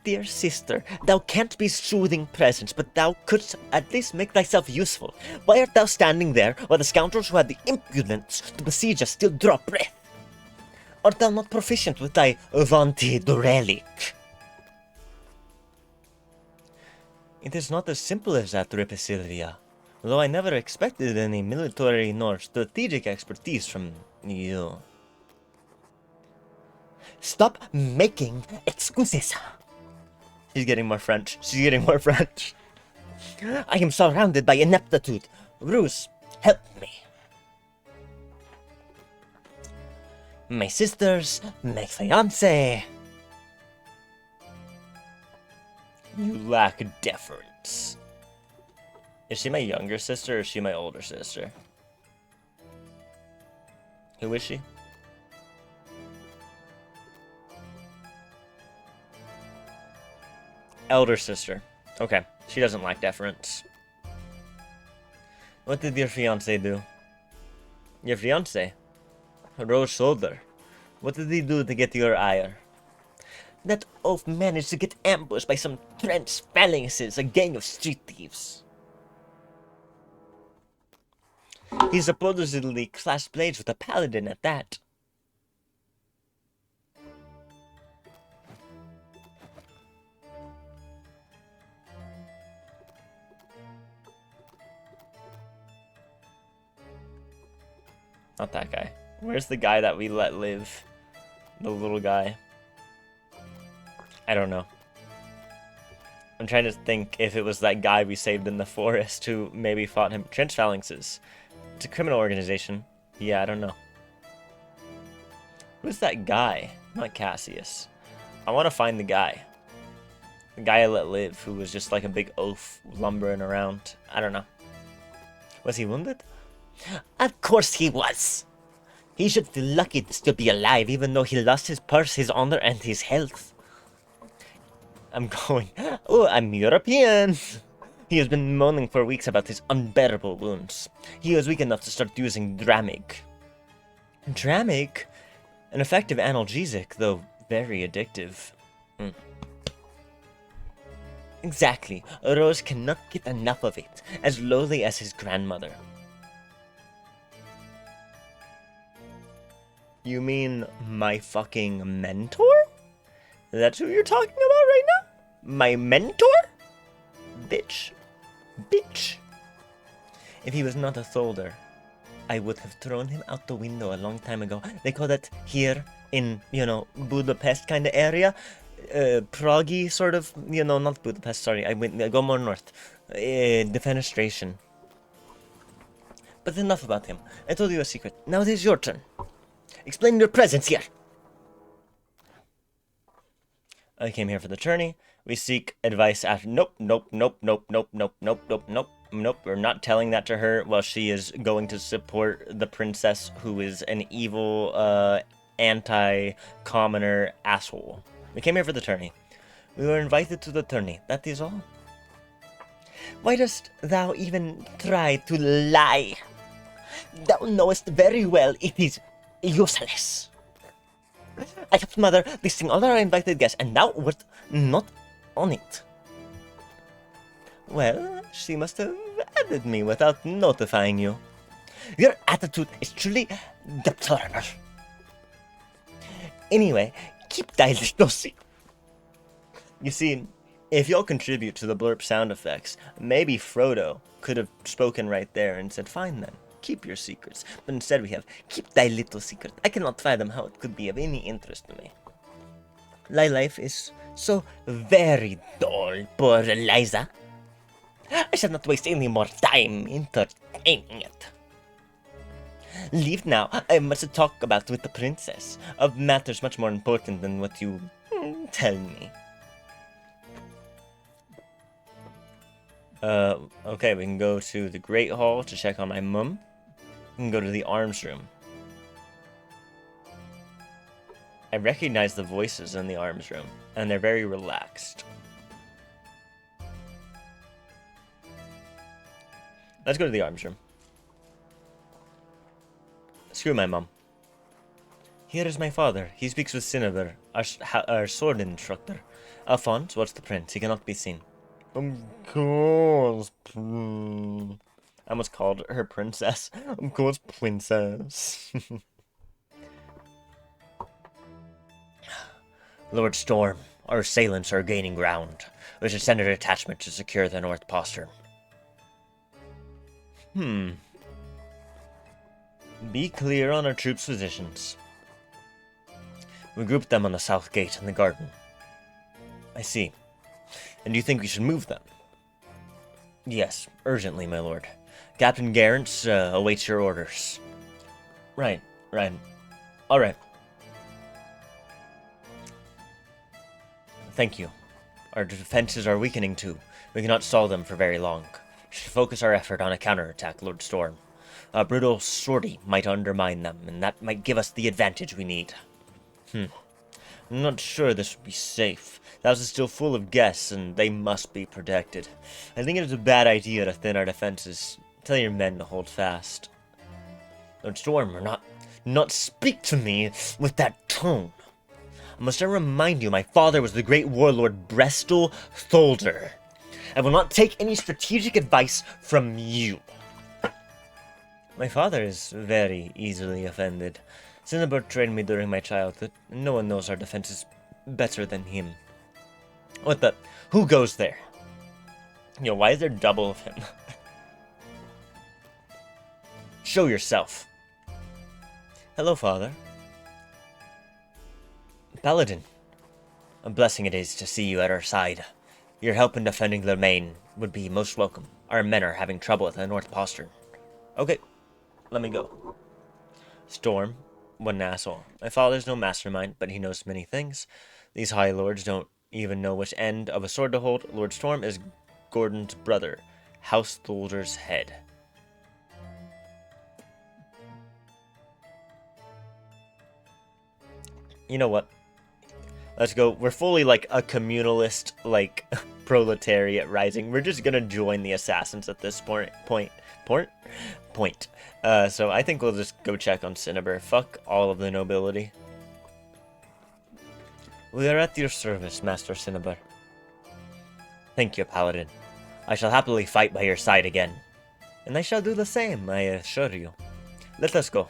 C: Dear sister, thou canst be soothing presence, but thou couldst at least make thyself useful. Why art thou standing there, while the scoundrels who had the impudence to besiege us still draw breath? Art thou not proficient with thy Avanti Durelic? It is not as simple as that, Sylvia. Though I never expected any military nor strategic expertise from you. Stop making excuses! She's getting more French. She's getting more French. I am surrounded by ineptitude. Ruse, help me. My sisters, my fiancé. You lack deference. Is she my younger sister or is she my older sister? Who is she?
A: Elder sister. Okay. She doesn't like deference. What did your fiancé do? Your fiancé? Rose Shoulder. What did he do to get your ire?
C: That oaf managed to get ambushed by some trench phalanxes, a gang of street thieves. He supposedly clashed blades with a paladin at that.
A: Not that guy. Where's the guy that we let live? The little guy. I don't know. I'm trying to think if it was that guy we saved in the forest who maybe fought him. Trench Phalanxes. It's a criminal organization. Yeah, I don't know. Who's that guy? Not Cassius. I want to find the guy. The guy I let live, who was just like a big oaf lumbering around. I don't know. Was he wounded?
C: Of course he was. He should feel lucky to still be alive, even though he lost his purse, his honor, and his health. Oh, I'm European. He has been moaning for weeks about his unbearable wounds. He was weak enough to start using Dramig.
A: Dramig? An effective analgesic, though very addictive.
C: Exactly. Rose cannot get enough of it, as lowly as his grandmother.
A: You mean my fucking mentor? That's who you're talking about right now? My mentor? Bitch. Bitch.
C: If he was not a soldier, I would have thrown him out the window a long time ago. They call that here in, Budapest kind of area. Prague sort of, not Budapest, sorry. I go more north. Defenestration. But enough about him. I told you a secret. Now it is your turn. Explain your presence here.
A: I came here for the tourney. We seek advice after. Nope. We're not telling that to her while she is going to support the princess who is an evil, anti-commoner asshole. We came here for the tourney. We were invited to the tourney. That is all.
C: Why dost thou even try to lie? Thou knowest very well it is useless. I helped mother listing all our invited guests, and thou wert not on it.
A: Well, she must have added me without notifying you.
C: Your attitude is truly deplorable. Anyway, keep thy little secret.
A: You see, if you'll contribute to the blurp sound effects, maybe Frodo could have spoken right there and said, fine then, keep your secrets. But instead we have, keep thy little secret. I cannot fathom how it could be of any interest to me.
C: Thy life is so very dull, poor Eliza. I shall not waste any more time entertaining it. Leave now. I must talk about with the princess of matters much more important than what you tell me.
A: Okay, we can go to the Great Hall to check on my mum. We can go to the arms room. I recognize the voices in the arms room, and they're very relaxed. Let's go to the arms room. Screw my mum.
C: Here is my father. He speaks with Cinnabar, our sword instructor. Alphonse, what's the prince? He cannot be seen.
A: Of course. I almost called her princess. Of course, princess.
C: Lord Storm, our assailants are gaining ground. We should send a detachment to secure the north postern.
A: Be clear on our troops' positions.
C: We grouped them on the south gate in the garden.
A: I see. And do you think we should move them?
C: Yes, urgently, my lord. Captain Garrett awaits your orders.
A: Right. All right.
C: Thank you. Our defenses are weakening too. We cannot stall them for very long. We should focus our effort on a counterattack, Lord Storm. A brutal sortie might undermine them, and that might give us the advantage we need. I'm not sure this would be safe. The house is still full of guests, and they must be protected. I think it is a bad idea to thin our defenses. Tell your men to hold fast. Lord Storm, not speak to me with that tone. Must I remind you, my father was the great warlord Brestel Tholder. I will not take any strategic advice from you. My father is very easily offended. Cinnabar trained me during my childhood, and no one knows our defenses better than him. What the? Who goes there? Yo, why is there double of him? Show yourself. Hello, father. Paladin. A blessing it is to see you at our side. Your help in defending the domain would be most welcome. Our men are having trouble at the North Postern. Okay, let me go. Storm, what an asshole. My father's no mastermind, but he knows many things. These High Lords don't even know which end of a sword to hold. Lord Storm is Gordon's brother, House Tholder's head. You know what? Let's go. We're fully like a communalist, like proletariat rising. We're just gonna join the assassins at this point. So I think we'll just go check on Cinnabar. Fuck all of the nobility. We are at your service, Master Cinnabar. Thank you, Paladin. I shall happily fight by your side again. And I shall do the same, I assure you. Let us go.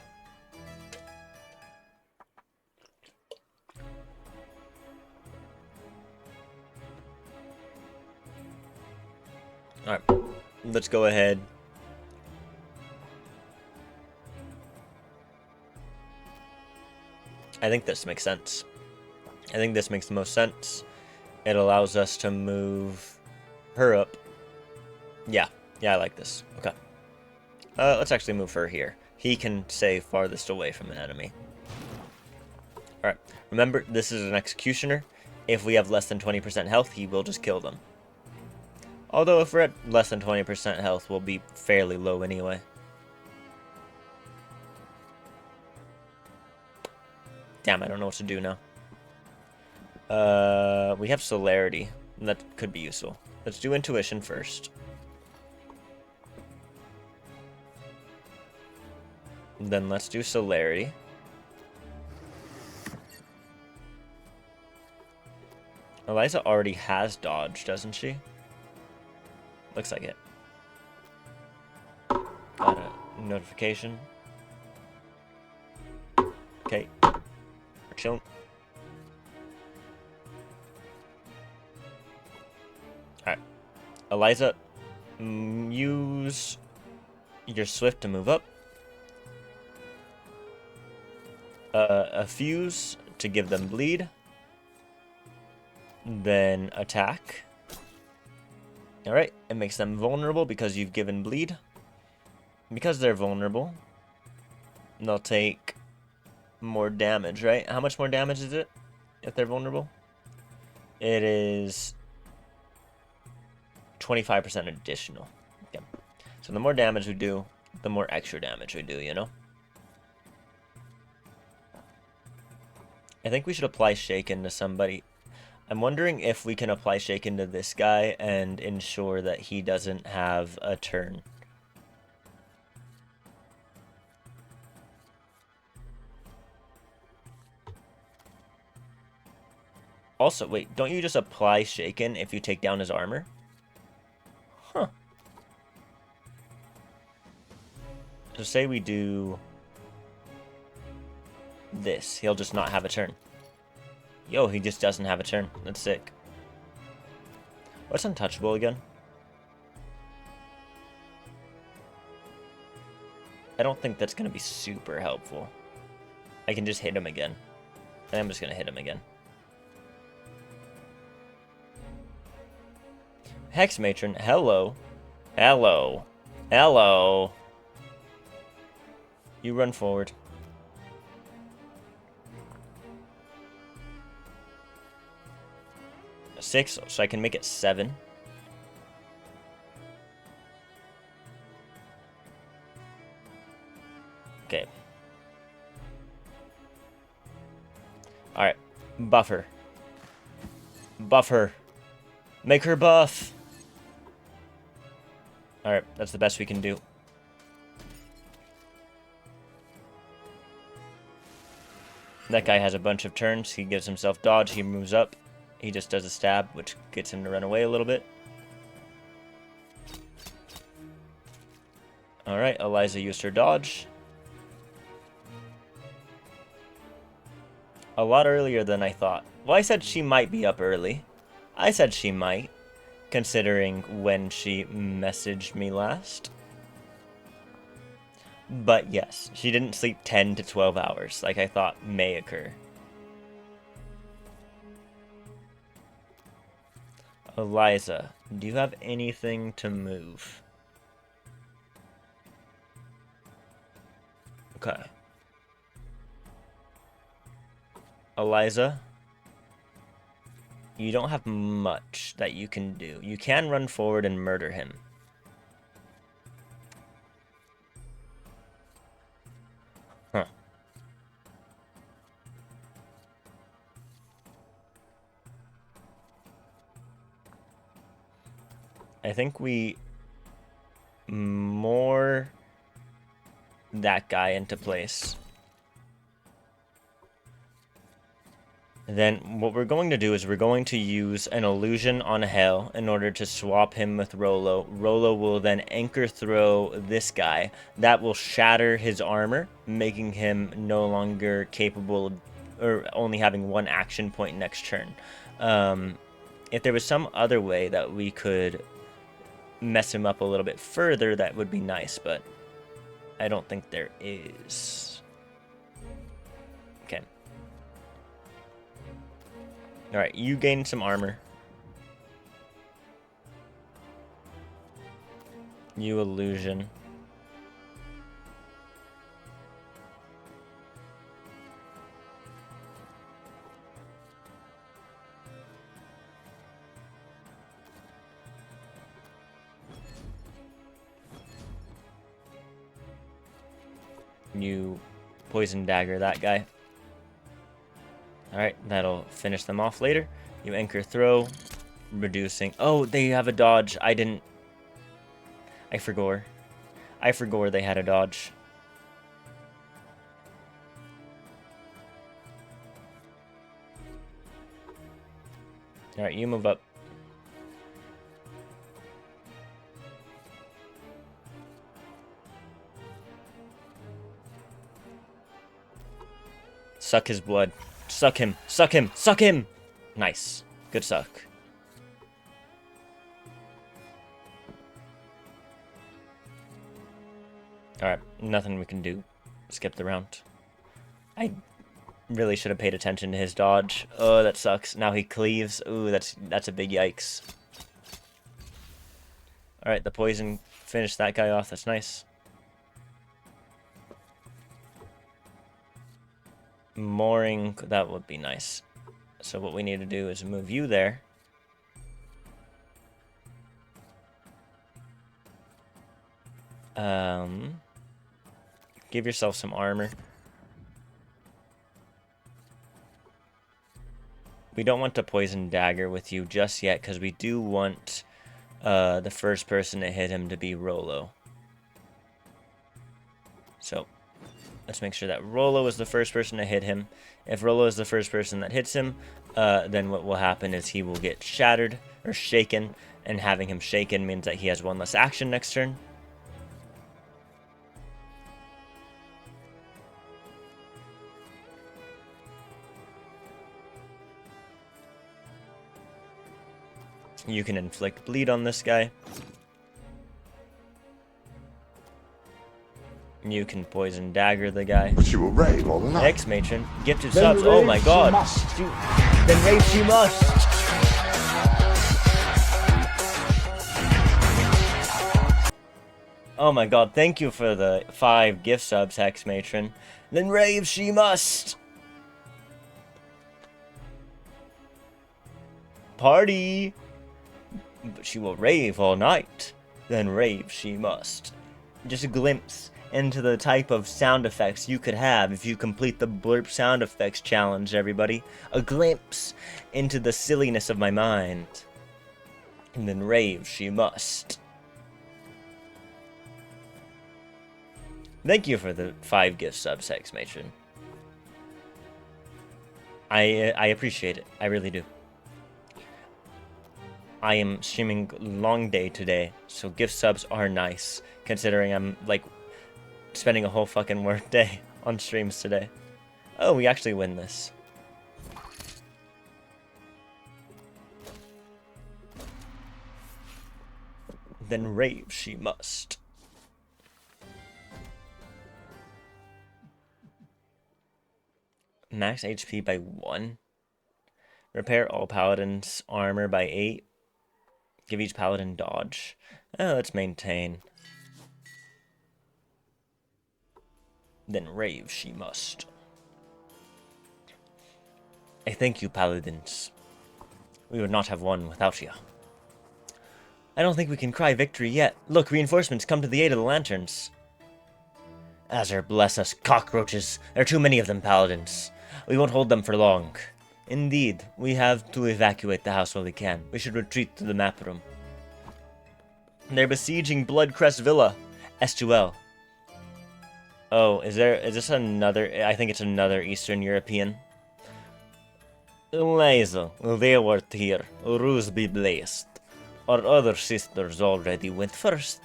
C: Alright, let's go ahead. I think this makes sense. I think this makes the most sense. It allows us to move her up. Yeah, I like this. Okay. Let's actually move her here. He can stay farthest away from an enemy. Alright, remember, this is an executioner. If we have less than 20% health, he will just kill them. Although if we're at less than 20% health, we'll be fairly low anyway. Damn, I don't know what to do now. We have celerity. That could be useful. Let's do intuition first. Then let's do celerity. Eliza already has dodge, doesn't she? Looks like it. Got a notification. Okay. We're chilling. Alright. Eliza, use your swift to move up. A fuse to give them bleed. Then attack. Alright, it makes them vulnerable because you've given bleed. Because they're vulnerable, they'll take more damage, right? How much more damage is it if they're vulnerable? It is 25% additional. Okay. So the more damage we do, the more extra damage we do, you know? I think we should apply Shaken to somebody. I'm wondering if we can apply Shaken to this guy and ensure that he doesn't have a turn. Also, wait, don't you just apply Shaken if you take down his armor? Huh. So say we do this. He'll just not have a turn. Yo, he just doesn't have a turn. That's sick. What's untouchable again? I don't think that's going to be super helpful. I can just hit him again. I'm just going to hit him again. Hex Matron, hello. Hello. Hello. You run forward. A 6, so I can make it 7. Okay. Alright.
A: Buff her. Buff her. Make her buff. Alright, that's the best we can do. That guy has a bunch of turns. He gives himself dodge. He moves up. He just does a stab, which gets him to run away a little bit. Alright, Eliza used her dodge. A lot earlier than I thought. Well, I said she might be up early. I said she might, considering when she messaged me last. But yes, she didn't sleep 10 to 12 hours like I thought may occur. Eliza, do you have anything to move? Okay. Eliza, you don't have much that you can do. You can run forward and murder him. Huh. I think we moor that guy into place. Then what we're going to do is we're going to use an illusion on Hale in order to swap him with Rollo. Rollo will then anchor throw this guy. That will shatter his armor, making him no longer capable of, or only having one action point next turn. If there was some other way that we could mess him up a little bit further, that would be nice, but I don't think there is. Okay. Alright, you gain some armor. You illusion. You poison dagger that guy. Alright, that'll finish them off later. You anchor throw, reducing. Oh, they have a dodge. I forgot. I forgot they had a dodge. Alright, you move up. Suck his blood. Suck him. Suck him. Suck him. Nice. Good suck. Alright, nothing we can do. Skip the round. I really should have paid attention to his dodge. Oh, that sucks. Now he cleaves. Ooh, that's a big yikes. Alright, the poison finished that guy off. That's nice. Mooring, that would be nice. So what we need to do is move you there. Give yourself some armor. We don't want to poison dagger with you just yet because we do want the first person to hit him to be Rollo. So let's make sure that Rollo is the first person to hit him. If Rollo is the first person that hits him, then what will happen is he will get shattered or shaken, and having him shaken means that he has one less action next turn. You can inflict bleed on this guy. You can poison dagger the guy.
D: But she will rave all the night.
A: X matron, gifted subs. Oh my god. Then rave she must. Oh my god, thank you for the 5 gift subs, Hex Matron. Then rave she must. Party. But she will rave all night. Then rave she must. Just a glimpse into the type of sound effects you could have if you complete the blurp sound effects challenge, everybody. A glimpse into the silliness of my mind. And then rave she must. Thank you for the 5 gift subs, Hex Matron. I appreciate it. I really do. I am streaming long day today, so gift subs are nice, considering I'm, like, spending a whole fucking work day on streams today. Oh, we actually win this. Then rave she must. Max HP by 1. Repair all paladins' armor by 8. Give each paladin dodge. Oh, let's maintain. Then rave she must. I thank you, paladins. We would not have won without you. I don't think we can cry victory yet. Look, reinforcements come to the aid of the lanterns. Azure bless us, cockroaches. There are too many of them, paladins. We won't hold them for long. Indeed, we have to evacuate the house while we can. We should retreat to the map room. They're besieging Bloodcrest Villa. S2L. Oh, is this another... I think it's another Eastern European. Eliza, they were here. Ruse be blessed. Our other sisters already went first.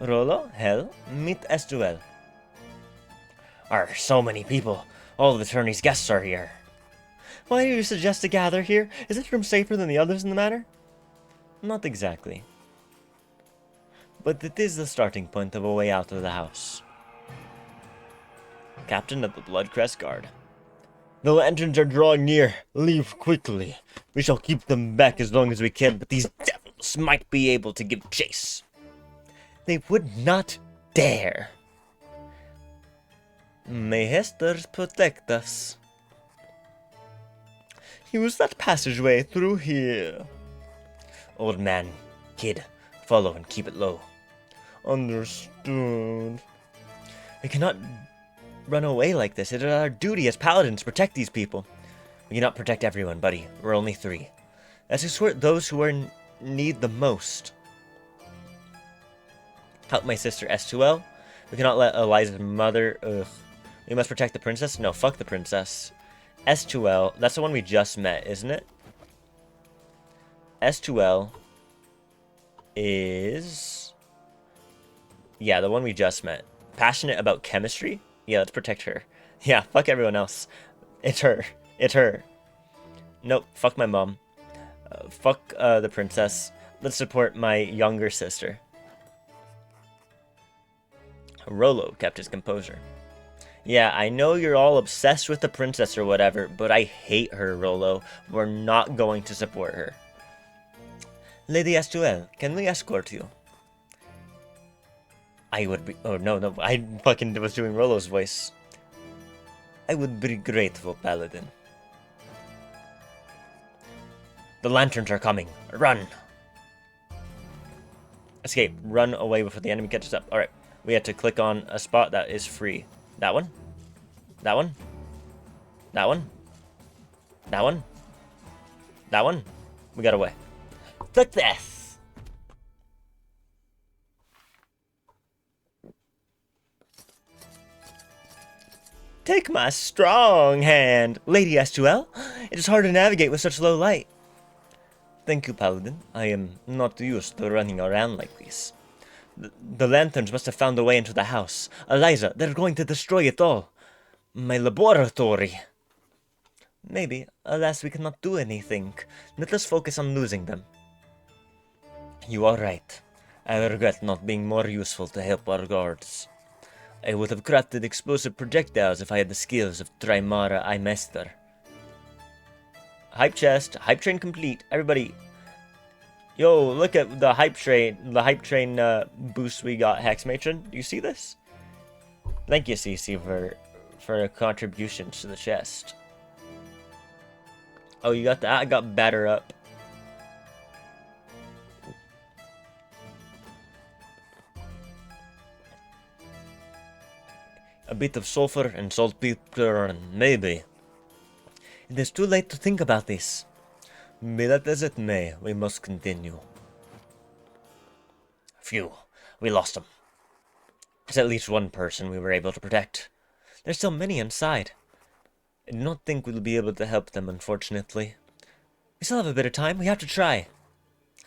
A: Rolo, Hell, meet S2L. So many people. All the attorney's guests are here. Why do you suggest to gather here? Is this room safer than the others in the matter? Not exactly. But it is the starting point of a way out of the house. Captain of the Bloodcrest Guard. The lanterns are drawing near. Leave quickly. We shall keep them back as long as we can, but these devils might be able to give chase. They would not dare. May Hesters protect us. Use that passageway through here. Old man, kid, follow and keep it low. Understood. We cannot run away like this. It is our duty as paladins to protect these people. We cannot protect everyone, buddy. We're only 3. Let's escort those who are in need the most. Help my sister S2L. We cannot let Eliza's mother... Ugh. We must protect the princess? No, fuck the princess. S2L. That's the one we just met, isn't it? S2L is... Yeah, the one we just met. Passionate about chemistry? Yeah, let's protect her. Yeah, fuck everyone else. It's her. It's her. Nope, fuck my mom. Fuck the princess. Let's support my younger sister. Rolo kept his composure. Yeah, I know you're all obsessed with the princess or whatever, but I hate her, Rolo. We're not going to support her. Lady S2L, can we escort you? I would be... Oh, no, I fucking was doing Rolo's voice. I would be grateful, Paladin. The lanterns are coming. Run! Escape. Run away before the enemy catches up. Alright. We have to click on a spot that is free. That one? That one? That one? That one? That one? We got away. Click this! Take my strong hand, Lady S2L. It is hard to navigate with such low light. Thank you, Paladin. I am not used to running around like this. The lanterns must have found a way into the house. Eliza, they're going to destroy it all. My laboratory. Maybe. Alas, we cannot do anything. Let us focus on losing them. You are right. I regret not being more useful to help our guards. I would have crafted explosive projectiles if I had the skills of Trimara I Master. Hype chest. Hype train complete. Everybody... Yo, look at the hype train boost we got, Hex Matron. Do you see this? Thank you, CC, for contributions to the chest. Oh, you got that? I got batter up.
C: A bit of sulfur and saltpeter, and maybe. It is too late to think about this. Be that as it may, we must continue. Phew, we lost him. There's at least one person we were able to protect. There's still many inside. I do not think we'll be able to help them, unfortunately. We still have a bit of time, we have to try.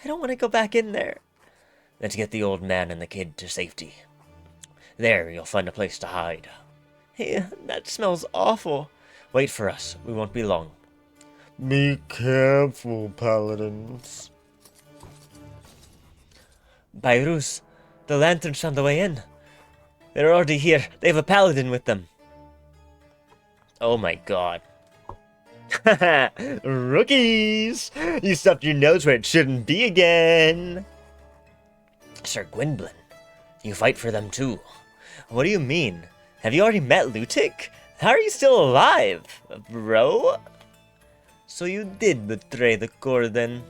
C: I don't want to go back in there. Let's get the old man and the kid to safety. There, you'll find a place to hide. Hey, that smells awful. Wait for us, we won't be long. Be careful, paladins. Bairus, the lanterns found the way in. They're already here. They have a paladin with them. Oh my god. Rookies! You stuffed your nose where it shouldn't be again. Sir Gwynblin, you fight for them too. What do you mean? Have you already met Lutic? How are you still alive, bro? So you did betray the core then?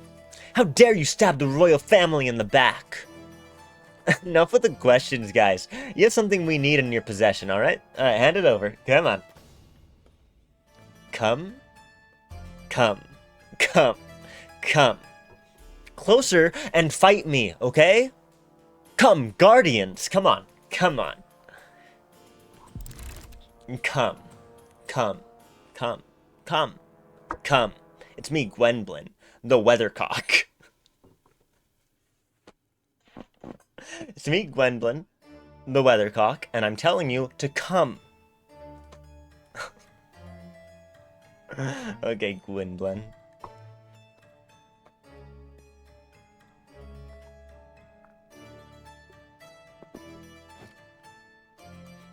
C: How dare you stab the royal family in the back? Enough with the questions, guys. You have something we need in your possession, alright? Alright, hand it over. Come on. Come. Come. Come. Come. Closer and fight me, okay? Come, guardians. Come on. Come on. Come. Come. Come. Come. Come. It's me, Gwynblin, the weathercock. It's me, Gwynblin, the weathercock, and I'm telling you to come. Okay, Gwynblin.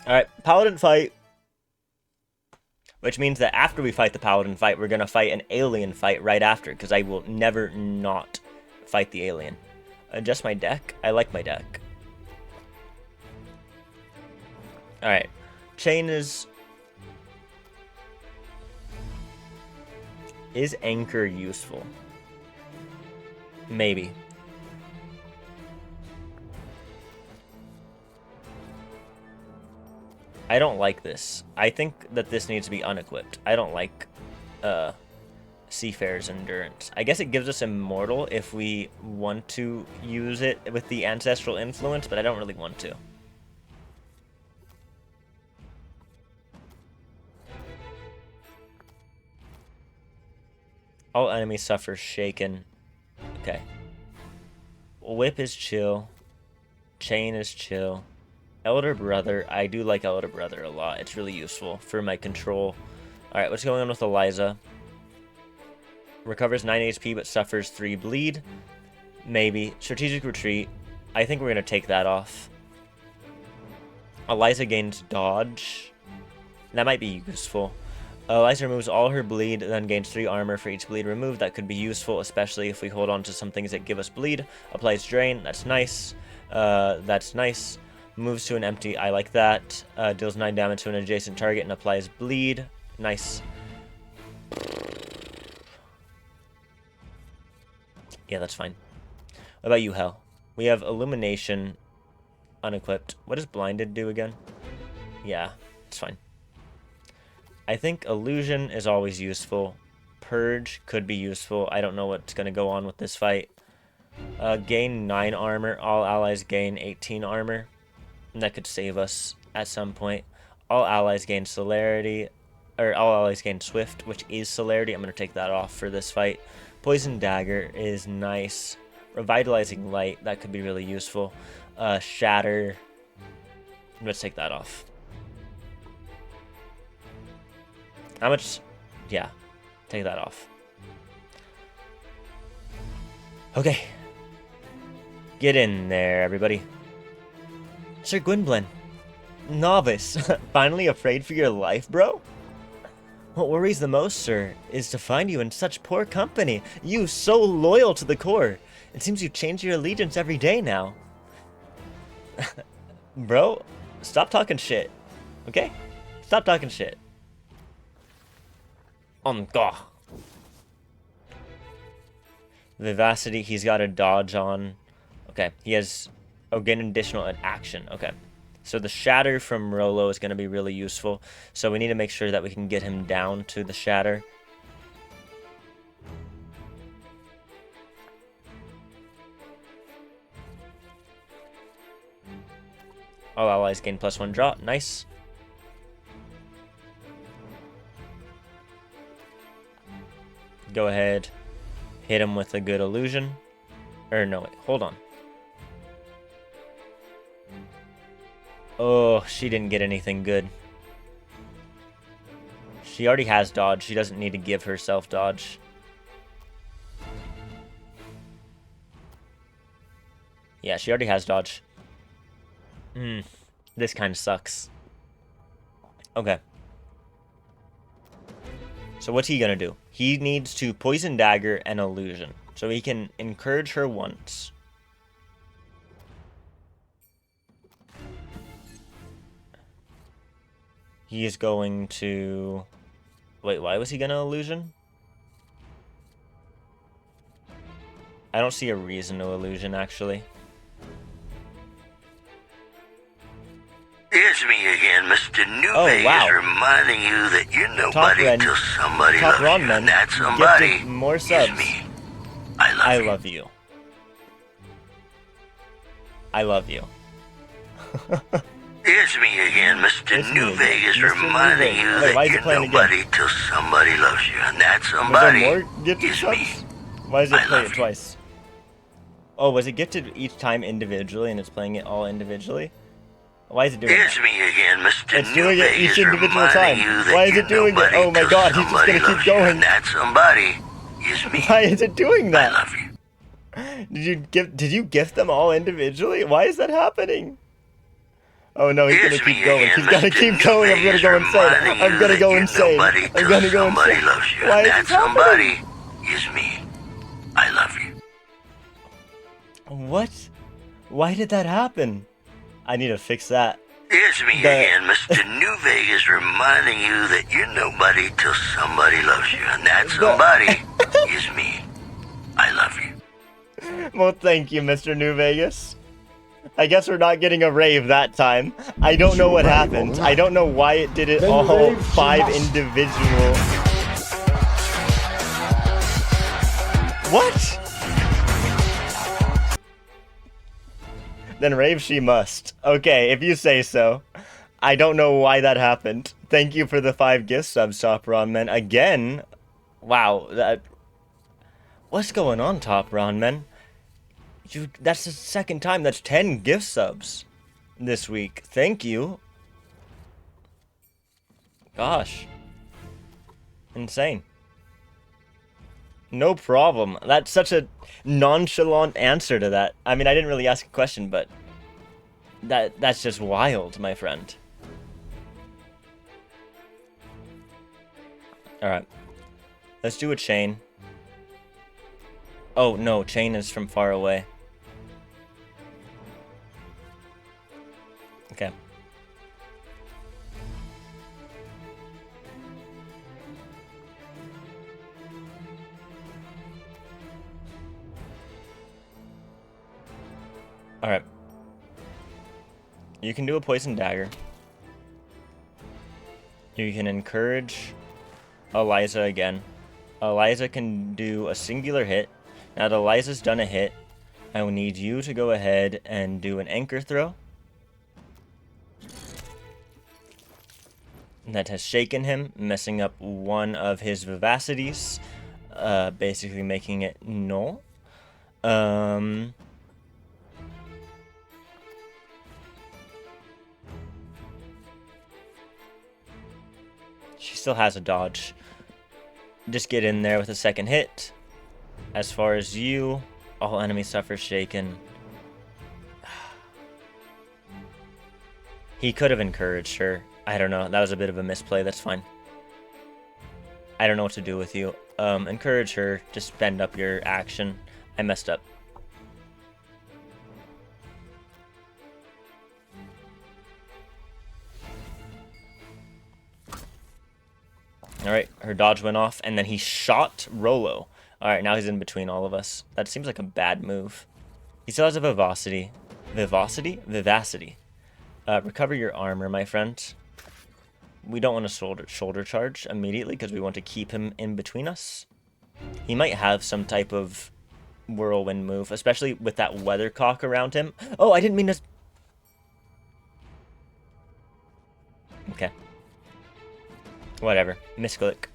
C: Alright, paladin fight. Which means that after we fight the paladin fight, we're gonna fight an alien fight right after, because I will never not fight the alien. Adjust my deck. I like my deck. Alright. Chain is... Is Anchor useful? Maybe. I don't like this. I think that this needs to be unequipped. I don't like Seafarer's Endurance. I guess it gives us Immortal if we want to use it with the Ancestral Influence, but I don't really want to. All enemies suffer shaken. Okay. Whip is chill. Chain is chill. Elder Brother. I do like Elder Brother a lot. It's really useful for my control. Alright, what's going on with Eliza? Recovers 9 HP but suffers 3 bleed. Maybe. Strategic Retreat. I think we're going to take that off. Eliza gains dodge. That might be useful. Eliza removes all her bleed, then gains 3 armor for each bleed removed. That could be useful, especially if we hold on to some things that give us bleed. Applies drain. That's nice. That's nice. Moves to an empty. I like that. Deals 9 damage to an adjacent target and applies bleed. Nice. Yeah, that's fine. What about you, Hel? We have Illumination unequipped. What does Blinded do again? Yeah, it's fine. I think Illusion is always useful. Purge could be useful. I don't know what's going to go on with this fight. Gain 9 armor. All allies gain 18 armor. And that could save us at some point. All allies gain celerity. Or all allies gain swift, which is celerity. I'm going to take that off for this fight. Poison Dagger is nice. Revitalizing Light. That could be really useful. Shatter. Let's take that off. How much? Yeah. Take that off. Okay. Get in there, everybody. Sir Gwynblin. Novice. Finally afraid for your life, bro? What worries the most, sir, is to find you in such poor company. You so loyal to the core. It seems you change your allegiance every day now. Bro, stop talking shit. Okay? Stop talking shit. God. Vivacity, he's got a dodge on. Okay, he has... Oh, gain additional action. Okay.
A: So the shatter from Rolo is going to be really useful. So we need to make sure that we can get him down to the shatter. All allies gain +1 draw. Nice. Go ahead. Hit him with a good illusion. Or no, wait, hold on. Oh, she didn't get anything good. She already has dodge. She doesn't need to give herself dodge. Yeah, she already has dodge. This kind of sucks. Okay. So what's he gonna do? He needs to poison dagger and illusion. So he can encourage her once. He is going to... Wait, why was he gonna illusion? I don't see a reason to illusion, actually.
D: It's me again, Mr. New
A: Oh,
D: Vegas,
A: wow.
D: reminding you that you're nobody till somebody
A: Top
D: loves you,
A: Ron Men
D: and that somebody
A: gifted more
D: is
A: subs.
D: me. I love you.
A: I love you.
D: It's me again, Mr.
A: It's
D: New
A: me,
D: Vegas,
A: Mr. New
D: reminding
A: Vegas.
D: you
A: Wait, why
D: that
A: is it
D: you're
A: playing again?
D: nobody till somebody loves you, and that
A: Was there
D: somebody
A: more gifted
D: is me.
A: subs? Why does it
D: I
A: play
D: love
A: it
D: you.
A: twice? Oh, was it gifted each time individually and it's playing it all individually? Why is it doing
D: It's
A: that?
D: me again, Mr.
A: It's
D: New
A: doing it
D: Vegas,
A: each individual time.
D: reminding you that
A: Why is
D: you're
A: it doing it?
D: nobody
A: Oh my
D: till
A: god, he's just
D: somebody
A: gonna keep
D: loves you,
A: going.
D: and that somebody is me.
A: Why is it doing
D: I
A: that?
D: love you.
A: Did you gift them all individually? Why is that happening? Oh no, he's gonna
D: It's me
A: keep going.
D: again,
A: He's gonna
D: Mr.
A: keep going. I'm gonna
D: Vegas,
A: go insane.
D: reminding
A: I'm
D: you
A: gonna
D: that
A: go
D: you're
A: insane.
D: nobody
A: I'm
D: till
A: gonna go
D: somebody
A: insane.
D: loves you,
A: Why
D: and
A: is
D: that
A: this happening?
D: somebody is me. I love you.
A: What? Why did that happen? I need to fix that.
D: It's me again, Mr. New Vegas, reminding you that you're nobody till somebody loves you, and that somebody is me. I love you.
A: Well, thank you, Mr. New Vegas. I guess we're not getting a rave that time. I don't know what happened. I don't know why it did it all 5 individual. What? Then rave she must. Okay, if you say so. I don't know why that happened. Thank you for the 5 gift subs, Top Ron Men. Again, wow, that... What's going on, Top Ron Men? That's the second time. That's 10 gift subs this week. Thank you. Gosh. Insane. No problem. That's such a nonchalant answer to that. I mean, I didn't really ask a question, but that's just wild, my friend. Alright. Let's do a chain. Oh, no, chain is from far away. Okay. Alright. You can do a poison dagger. You can encourage Eliza again. Eliza can do a singular hit. Now that Eliza's done a hit, I will need you to go ahead and do an anchor throw. That has shaken him, messing up one of his vivacities, basically making it null. She still has a dodge. Just get in there with a second hit. As far as you, all enemies suffer shaken. He could have encouraged her. I don't know. That was a bit of a misplay. That's fine. I don't know what to do with you. Encourage her. Just spend up your action. I messed up. Alright, her dodge went off, and then he shot Rolo. Alright, now he's in between all of us. That seems like a bad move. He still has a vivacity. Vivacity? Vivacity. Recover your armor, my friend. We don't want to shoulder charge immediately because we want to keep him in between us. He might have some type of whirlwind move, especially with that weathercock around him. Oh, I didn't mean to... Okay. Whatever. Misclick.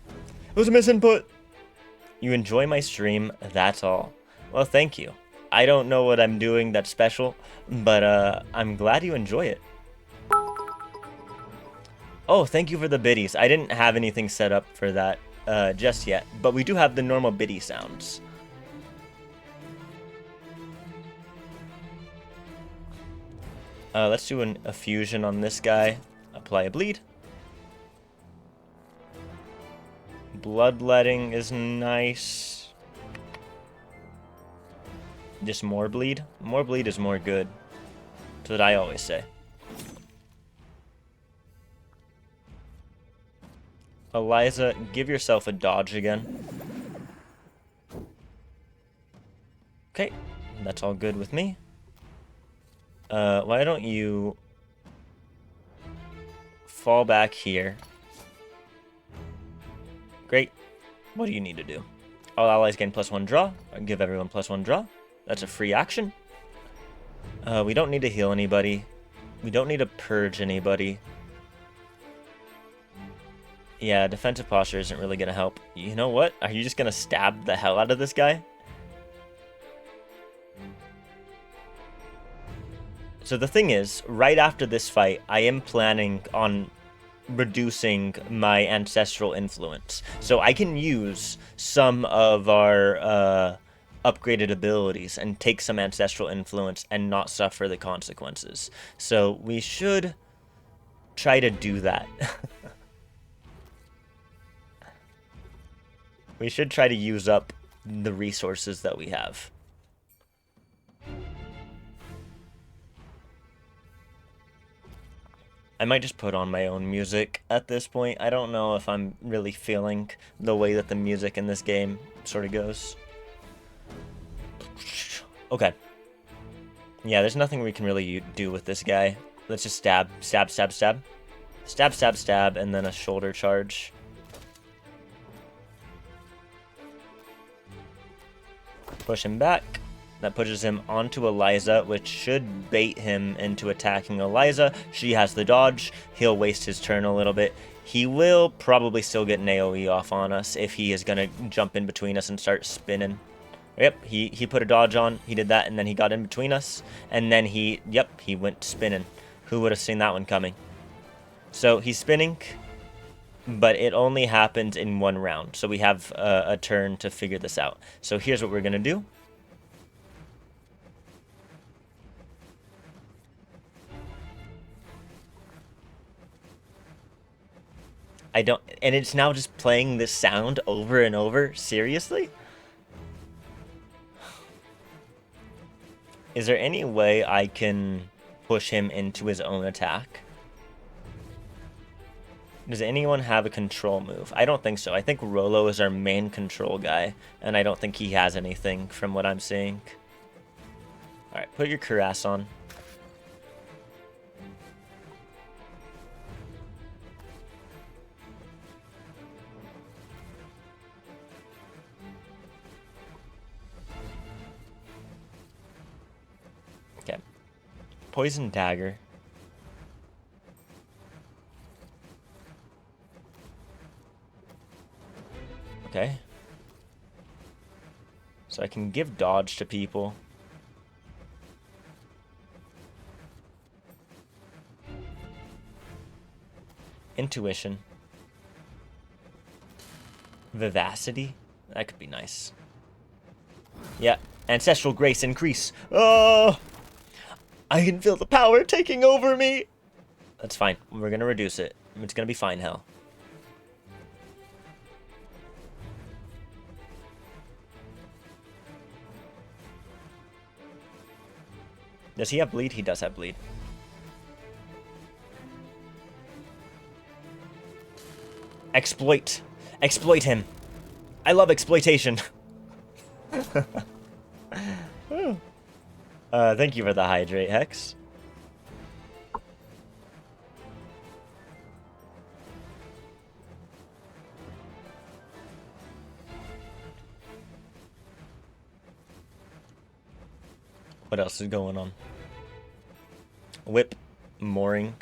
A: It was a misinput! You enjoy my stream, that's all. Well, thank you. I don't know what I'm doing that's special, but I'm glad you enjoy it. Oh, thank you for the biddies. I didn't have anything set up for that just yet, but we do have the normal biddy sounds. Let's do a fusion on this guy. Apply a bleed. Bloodletting is nice. Just more bleed. More bleed is more good. That's what I always say. Eliza, give yourself a dodge again. Okay, that's all good with me. Why don't you fall back here? Great. What do you need to do? All allies gain +1 draw. Give everyone +1 draw. That's a free action. We don't need to heal anybody. We don't need to purge anybody. Yeah, defensive posture isn't really going to help. You know what? Are you just going to stab the hell out of this guy? So the thing is, right after this fight, I am planning on reducing my ancestral influence. So I can use some of our upgraded abilities and take some ancestral influence and not suffer the consequences. So we should try to do that. We should try to use up the resources that we have. I might just put on my own music at this point. I don't know if I'm really feeling the way that the music in this game sort of goes. Okay. Yeah, there's nothing we can really do with this guy. Let's just stab, stab, stab, stab. Stab, stab, stab, and then a shoulder charge. Push him back. That pushes him onto Eliza, which should bait him into attacking Eliza. She has the dodge. He'll waste his turn a little bit. He will probably still get an AoE off on us if he is going to jump in between us and start spinning. Yep, he put a dodge on. He did that, and then he got in between us. And then he went spinning. Who would have seen that one coming? So he's spinning, but it only happens in one round. So we have a turn to figure this out. So here's what we're going to do. And it's now just playing this sound over and over. Seriously? Is there any way I can push him into his own attack? Does anyone have a control move? I don't think so. I think Rolo is our main control guy, and I don't think he has anything from what I'm seeing. Alright, put your cuirass on. Okay. Poison dagger. Okay. So I can give dodge to people. Intuition. Vivacity. That could be nice. Yeah. Ancestral grace increase. Oh! I can feel the power taking over me. That's fine. We're gonna reduce it. It's gonna be fine, hell. Does he have bleed? He does have bleed. Exploit. Exploit him. I love exploitation. Thank you for the hydrate, Hex. What else is going on? Whip, mooring.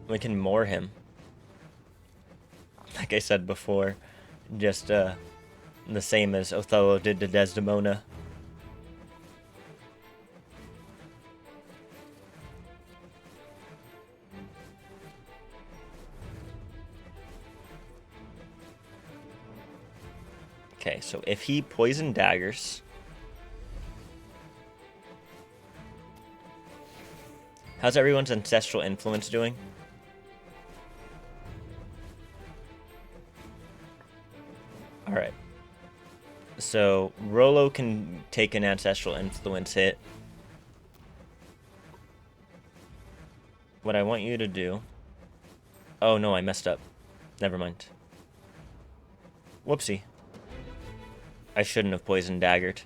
A: We can moor him. Like I said before, just the same as Othello did to Desdemona. Okay, so if he poison daggers... How's everyone's ancestral influence doing? Alright. So, Rollo can take an ancestral influence hit. What I want you to do... Oh no, I messed up. Never mind. Whoopsie. I shouldn't have poison daggered.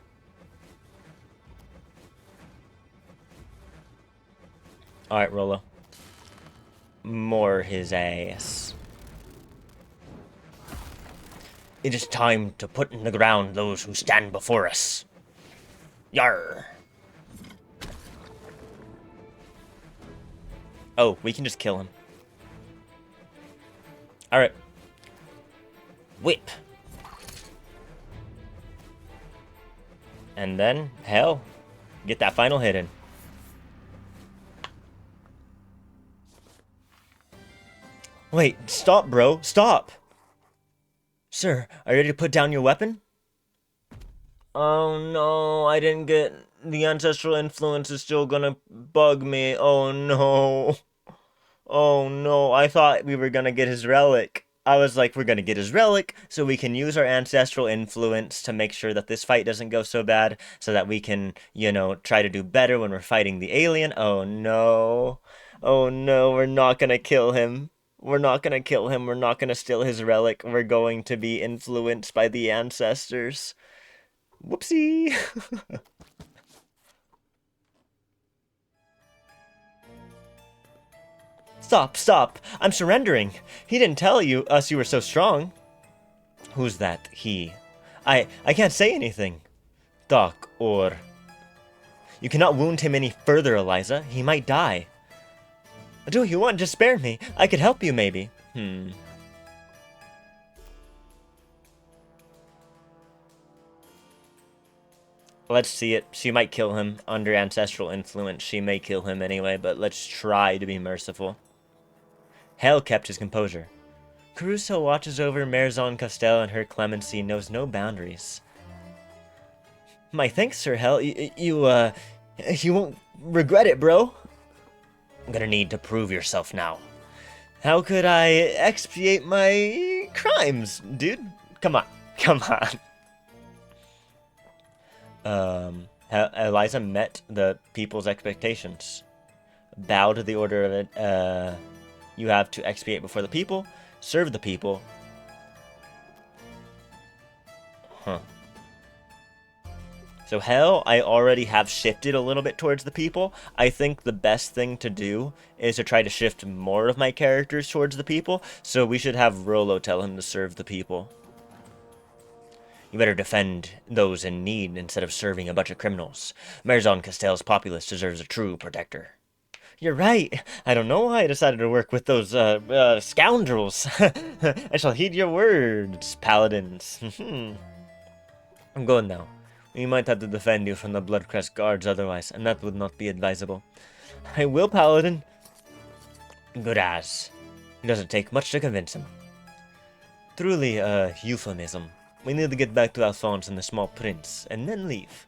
A: Alright, Rollo. Moor his ass. It is time to put in the ground those who stand before us. Yarr. Oh, we can just kill him. Alright. Whip. And then, hell, get that final hit in. Wait, stop, bro. Stop. Sir, are you ready to put down your weapon? Oh no, I didn't get... The ancestral influence is still gonna bug me. Oh no. Oh no, I thought we were gonna get his relic. I was like, we're gonna get his relic, so we can use our ancestral influence to make sure that this fight doesn't go so bad, so that we can, you know, try to do better when we're fighting the alien. Oh no. Oh no, we're not gonna kill him. We're not gonna kill him. We're not gonna steal his relic. We're going to be influenced by the ancestors. Whoopsie. Stop, stop. I'm surrendering. He didn't tell us you were so strong. Who's that, he? I can't say anything. Doc, or... You cannot wound him any further, Eliza. He might die. Do you want to spare me? I could help you, maybe. Let's see it. She might kill him. Under ancestral influence, she may kill him anyway, but let's try to be merciful. Hell kept his composure. Caruso watches over Marzon Castel, and her clemency knows no boundaries. My thanks, Sir Hell. You won't regret it, bro. I'm gonna need to prove yourself now. How could I expiate my crimes, dude? Come on. Come on. Eliza met the people's expectations. Bow to the order of it. You have to expiate before the people, serve the people. So hell, I already have shifted a little bit towards the people. I think the best thing to do is to try to shift more of my characters towards the people, so we should have Rollo tell him to serve the people. You better defend those in need instead of serving a bunch of criminals. Marzon Castel's populace deserves a true protector. You're right. I don't know why I decided to work with those scoundrels. I shall heed your words, paladins. I'm going now. We might have to defend you from the Bloodcrest guards otherwise, and that would not be advisable. I will, paladin. Good as. It doesn't take much to convince him. Truly a euphemism. We need to get back to Alphonse and the Small Prince, and then leave.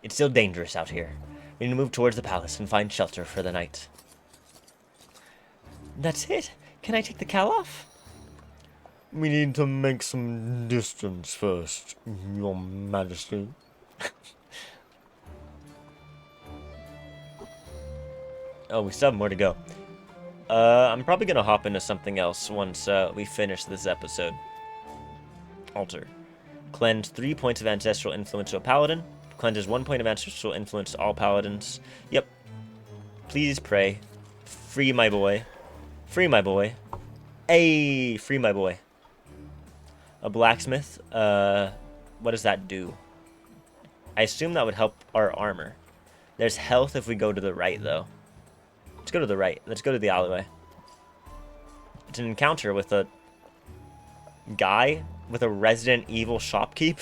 A: It's still dangerous out here. We need to move towards the palace and find shelter for the night. That's it? Can I take the cowl off? We need to make some distance first, Your Majesty. Oh, we still have more to go. I'm probably gonna hop into something else once we finish this episode. Altar. Cleanse 3 points of ancestral influence to a paladin. Cleanses 1 point of ancestral influence to all paladins. Yep. Please pray. Free my boy. Free my boy. Hey, free my boy. A blacksmith. What does that do? I assume that would help our armor. There's health if we go to the right, though. Let's go to the right. Let's go to the alleyway. It's an encounter with a guy with a Resident Evil shopkeep.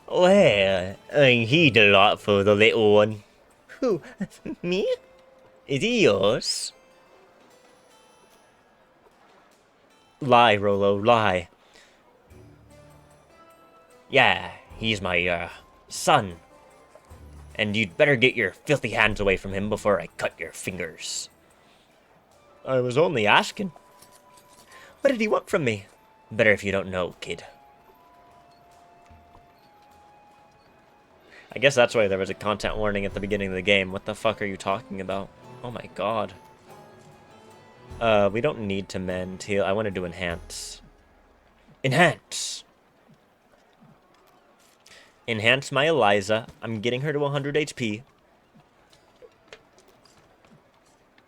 C: Well, ain't he delightful, the little one? Who? Me? Is he yours? Lie, Rolo, lie. Yeah, he's my, son. And you'd better get your filthy hands away from him before I cut your fingers. I was only asking. What did he want from me? Better if you don't know, kid.
A: I guess that's why there was a content warning at the beginning of the game. What the fuck are you talking about? Oh my god. We don't need to mend heal. I wanted to enhance. Enhance! Enhance my Eliza. I'm getting her to 100 HP.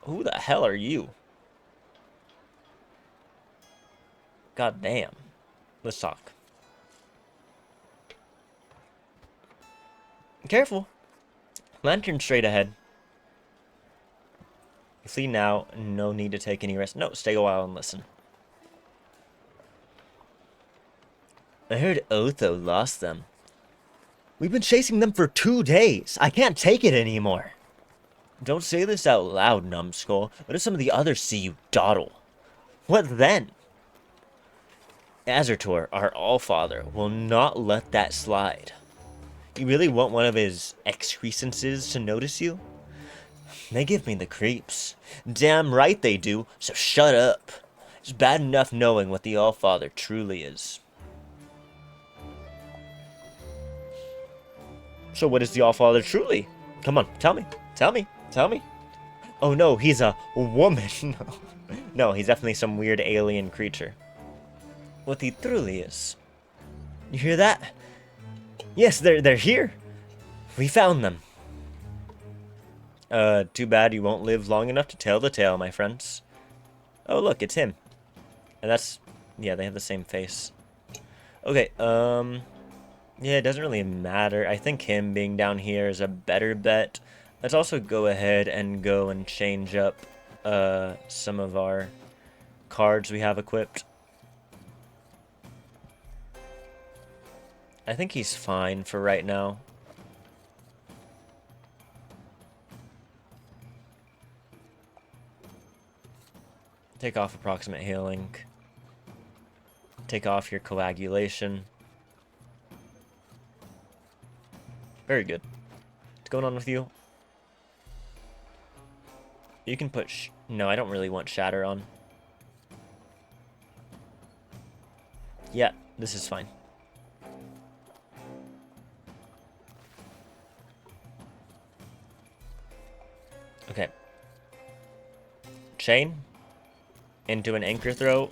A: Who the hell are you? God damn. Let's talk.
C: Careful. Lantern straight ahead.
A: You flee now. No need to take any rest. No, stay a while and listen.
C: I heard Otho lost them. We've been chasing them for 2 days. I can't take it anymore. Don't say this out loud, numbskull. What if some of the others see you dawdle? What then? Azertor, our Allfather, will not let that slide. You really want one of his excrescences to notice you? They give me the creeps. Damn right they do, so shut up. It's bad enough knowing what the Allfather truly is.
A: So what is the Allfather truly? Come on, tell me. Tell me. Tell me.
C: Oh no, he's a woman.
A: No, he's definitely some weird alien creature.
C: What he truly is. You hear that? Yes, they're here. We found them.
A: Too bad you won't live long enough to tell the tale, my friends. Oh, look, it's him. And that's... yeah, they have the same face. Okay, yeah, it doesn't really matter. I think him being down here is a better bet. Let's also go ahead and go and change up some of our cards we have equipped. I think he's fine for right now. Take off approximate healing. Take off your coagulation. Very good. What's going on with you? You can put no, I don't really want shatter on. Yeah, this is fine. Okay. Chain into an anchor throw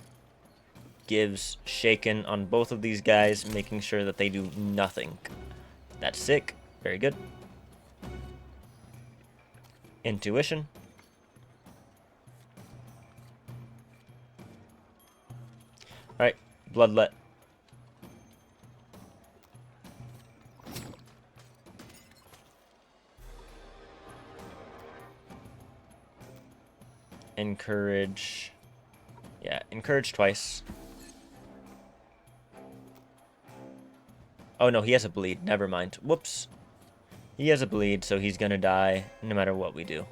A: gives shaken on both of these guys, making sure that they do nothing. That's sick. Very good. Intuition. Alright, bloodlet. Encourage. Yeah, encourage twice. Oh no, he has a bleed. Never mind. Whoops. He has a bleed, so he's gonna die no matter what we do.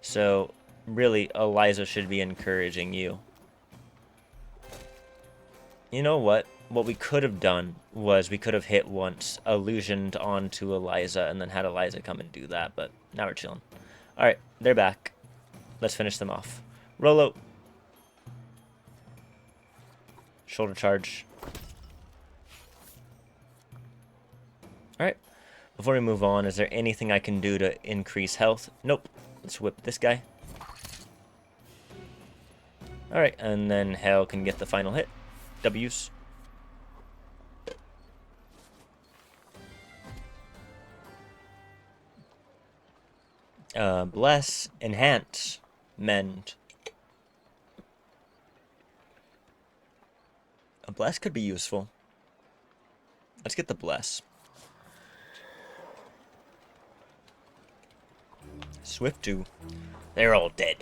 A: So, really, Eliza should be encouraging you. You know what? What we could have done was we could have hit once, illusioned onto Eliza, and then had Eliza come and do that, but now we're chilling. Alright, they're back. Let's finish them off. Rolo. Shoulder charge. Alright. Before we move on, is there anything I can do to increase health? Nope. Let's whip this guy. Alright, and then Hell can get the final hit. W's. Bless, enhance, mend. A bless could be useful. Let's get the bless. Swift 2. They're all dead.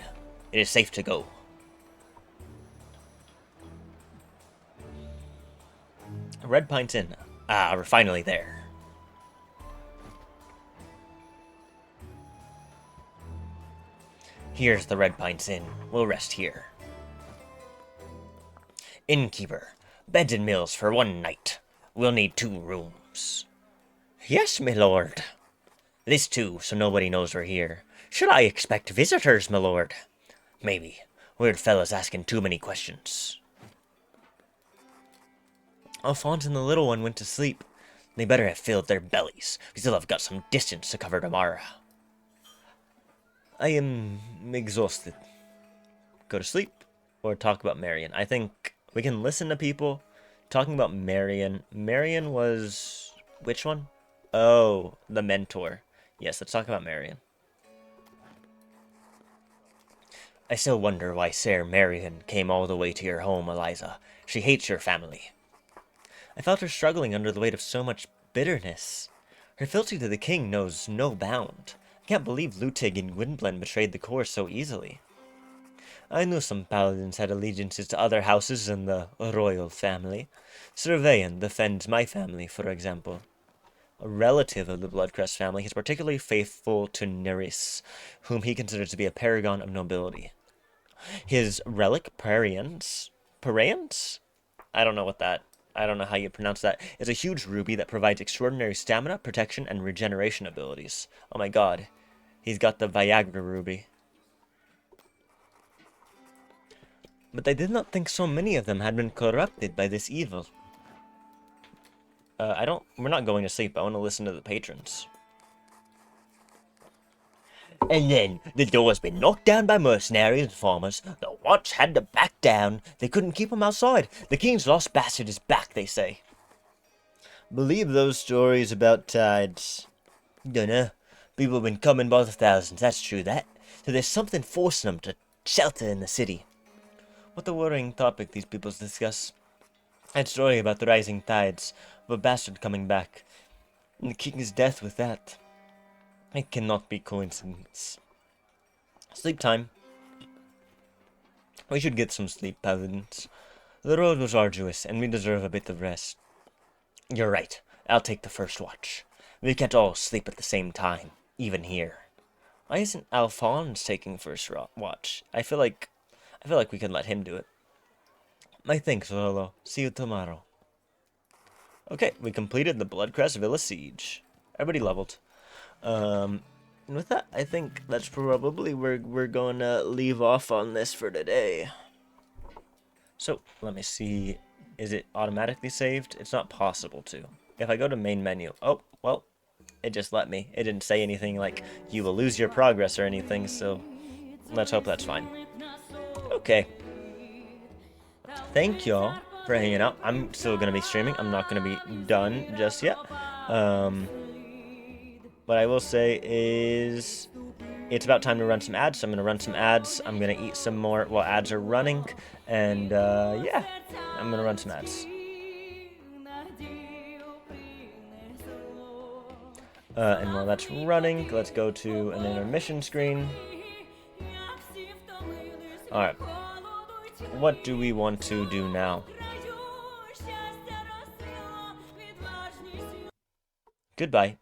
A: It is safe to go. Red Pines Inn. Ah, we're finally there. Here's the Red Pines Inn. We'll rest here. Innkeeper. Beds and meals for one night. We'll need 2 rooms. Yes, my lord. This too, so nobody knows we're here. Should I expect visitors, my lord? Maybe. Weird fellas asking too many questions. Alphonse and the little one went to sleep. They better have filled their bellies. We still have got some distance to cover tomorrow. I am exhausted. Go to sleep or talk about Marion. I think we can listen to people talking about Marion. Marion was... which one? Oh, the mentor. Yes, let's talk about Marion. I still wonder why Sir Marion came all the way to your home, Eliza. She hates your family. I felt her struggling under the weight of so much bitterness. Her fealty to the king knows no bound. I can't believe Lutig and Gwynplaine betrayed the court so easily. I knew some paladins had allegiances to other houses in the royal family. Sir Vayan defends my family, for example. A relative of the Bloodcrest family is particularly faithful to Nerys, whom he considers to be a paragon of nobility. His relic, Paraians? I don't know how you pronounce that. Is a huge ruby that provides extraordinary stamina, protection, and regeneration abilities. Oh my god. He's got the Viagra ruby. But I did not think so many of them had been corrupted by this evil. We're not going to sleep. I want to listen to the patrons. And then, the door's been knocked down by mercenaries and farmers. The watch had to back down. They couldn't keep him outside. The king's lost bastard is back, they say. Believe those stories about tides? Dunno. People have been coming by the thousands, that's true, that. So there's something forcing them to shelter in the city. What a worrying topic these people discuss. That story about the rising tides, of a bastard coming back, and the king's death with that. It cannot be coincidence. Sleep time. We should get some sleep, paladins. The road was arduous, and we deserve a bit of rest. You're right. I'll take the first watch. We can't all sleep at the same time, even here. Why isn't Alphonse taking first watch? I feel like we could let him do it. My thanks, Rolo. See you tomorrow. Okay, we completed the Bloodcrest Villa Siege. Everybody leveled. And with that, I think that's probably where we're going to leave off on this for today. So, let me see. Is it automatically saved? It's not possible to. If I go to main menu... Oh, well, it just let me. It didn't say anything like, you will lose your progress or anything, so let's hope that's fine. Okay. Thank y'all for hanging out. I'm still going to be streaming. I'm not going to be done just yet. What I will say is it's about time to run some ads, so I'm going to run some ads. I'm going to eat some more while ads are running, and yeah, I'm going to run some ads. And while that's running, let's go to an intermission screen. Alright, what do we want to do now? Goodbye.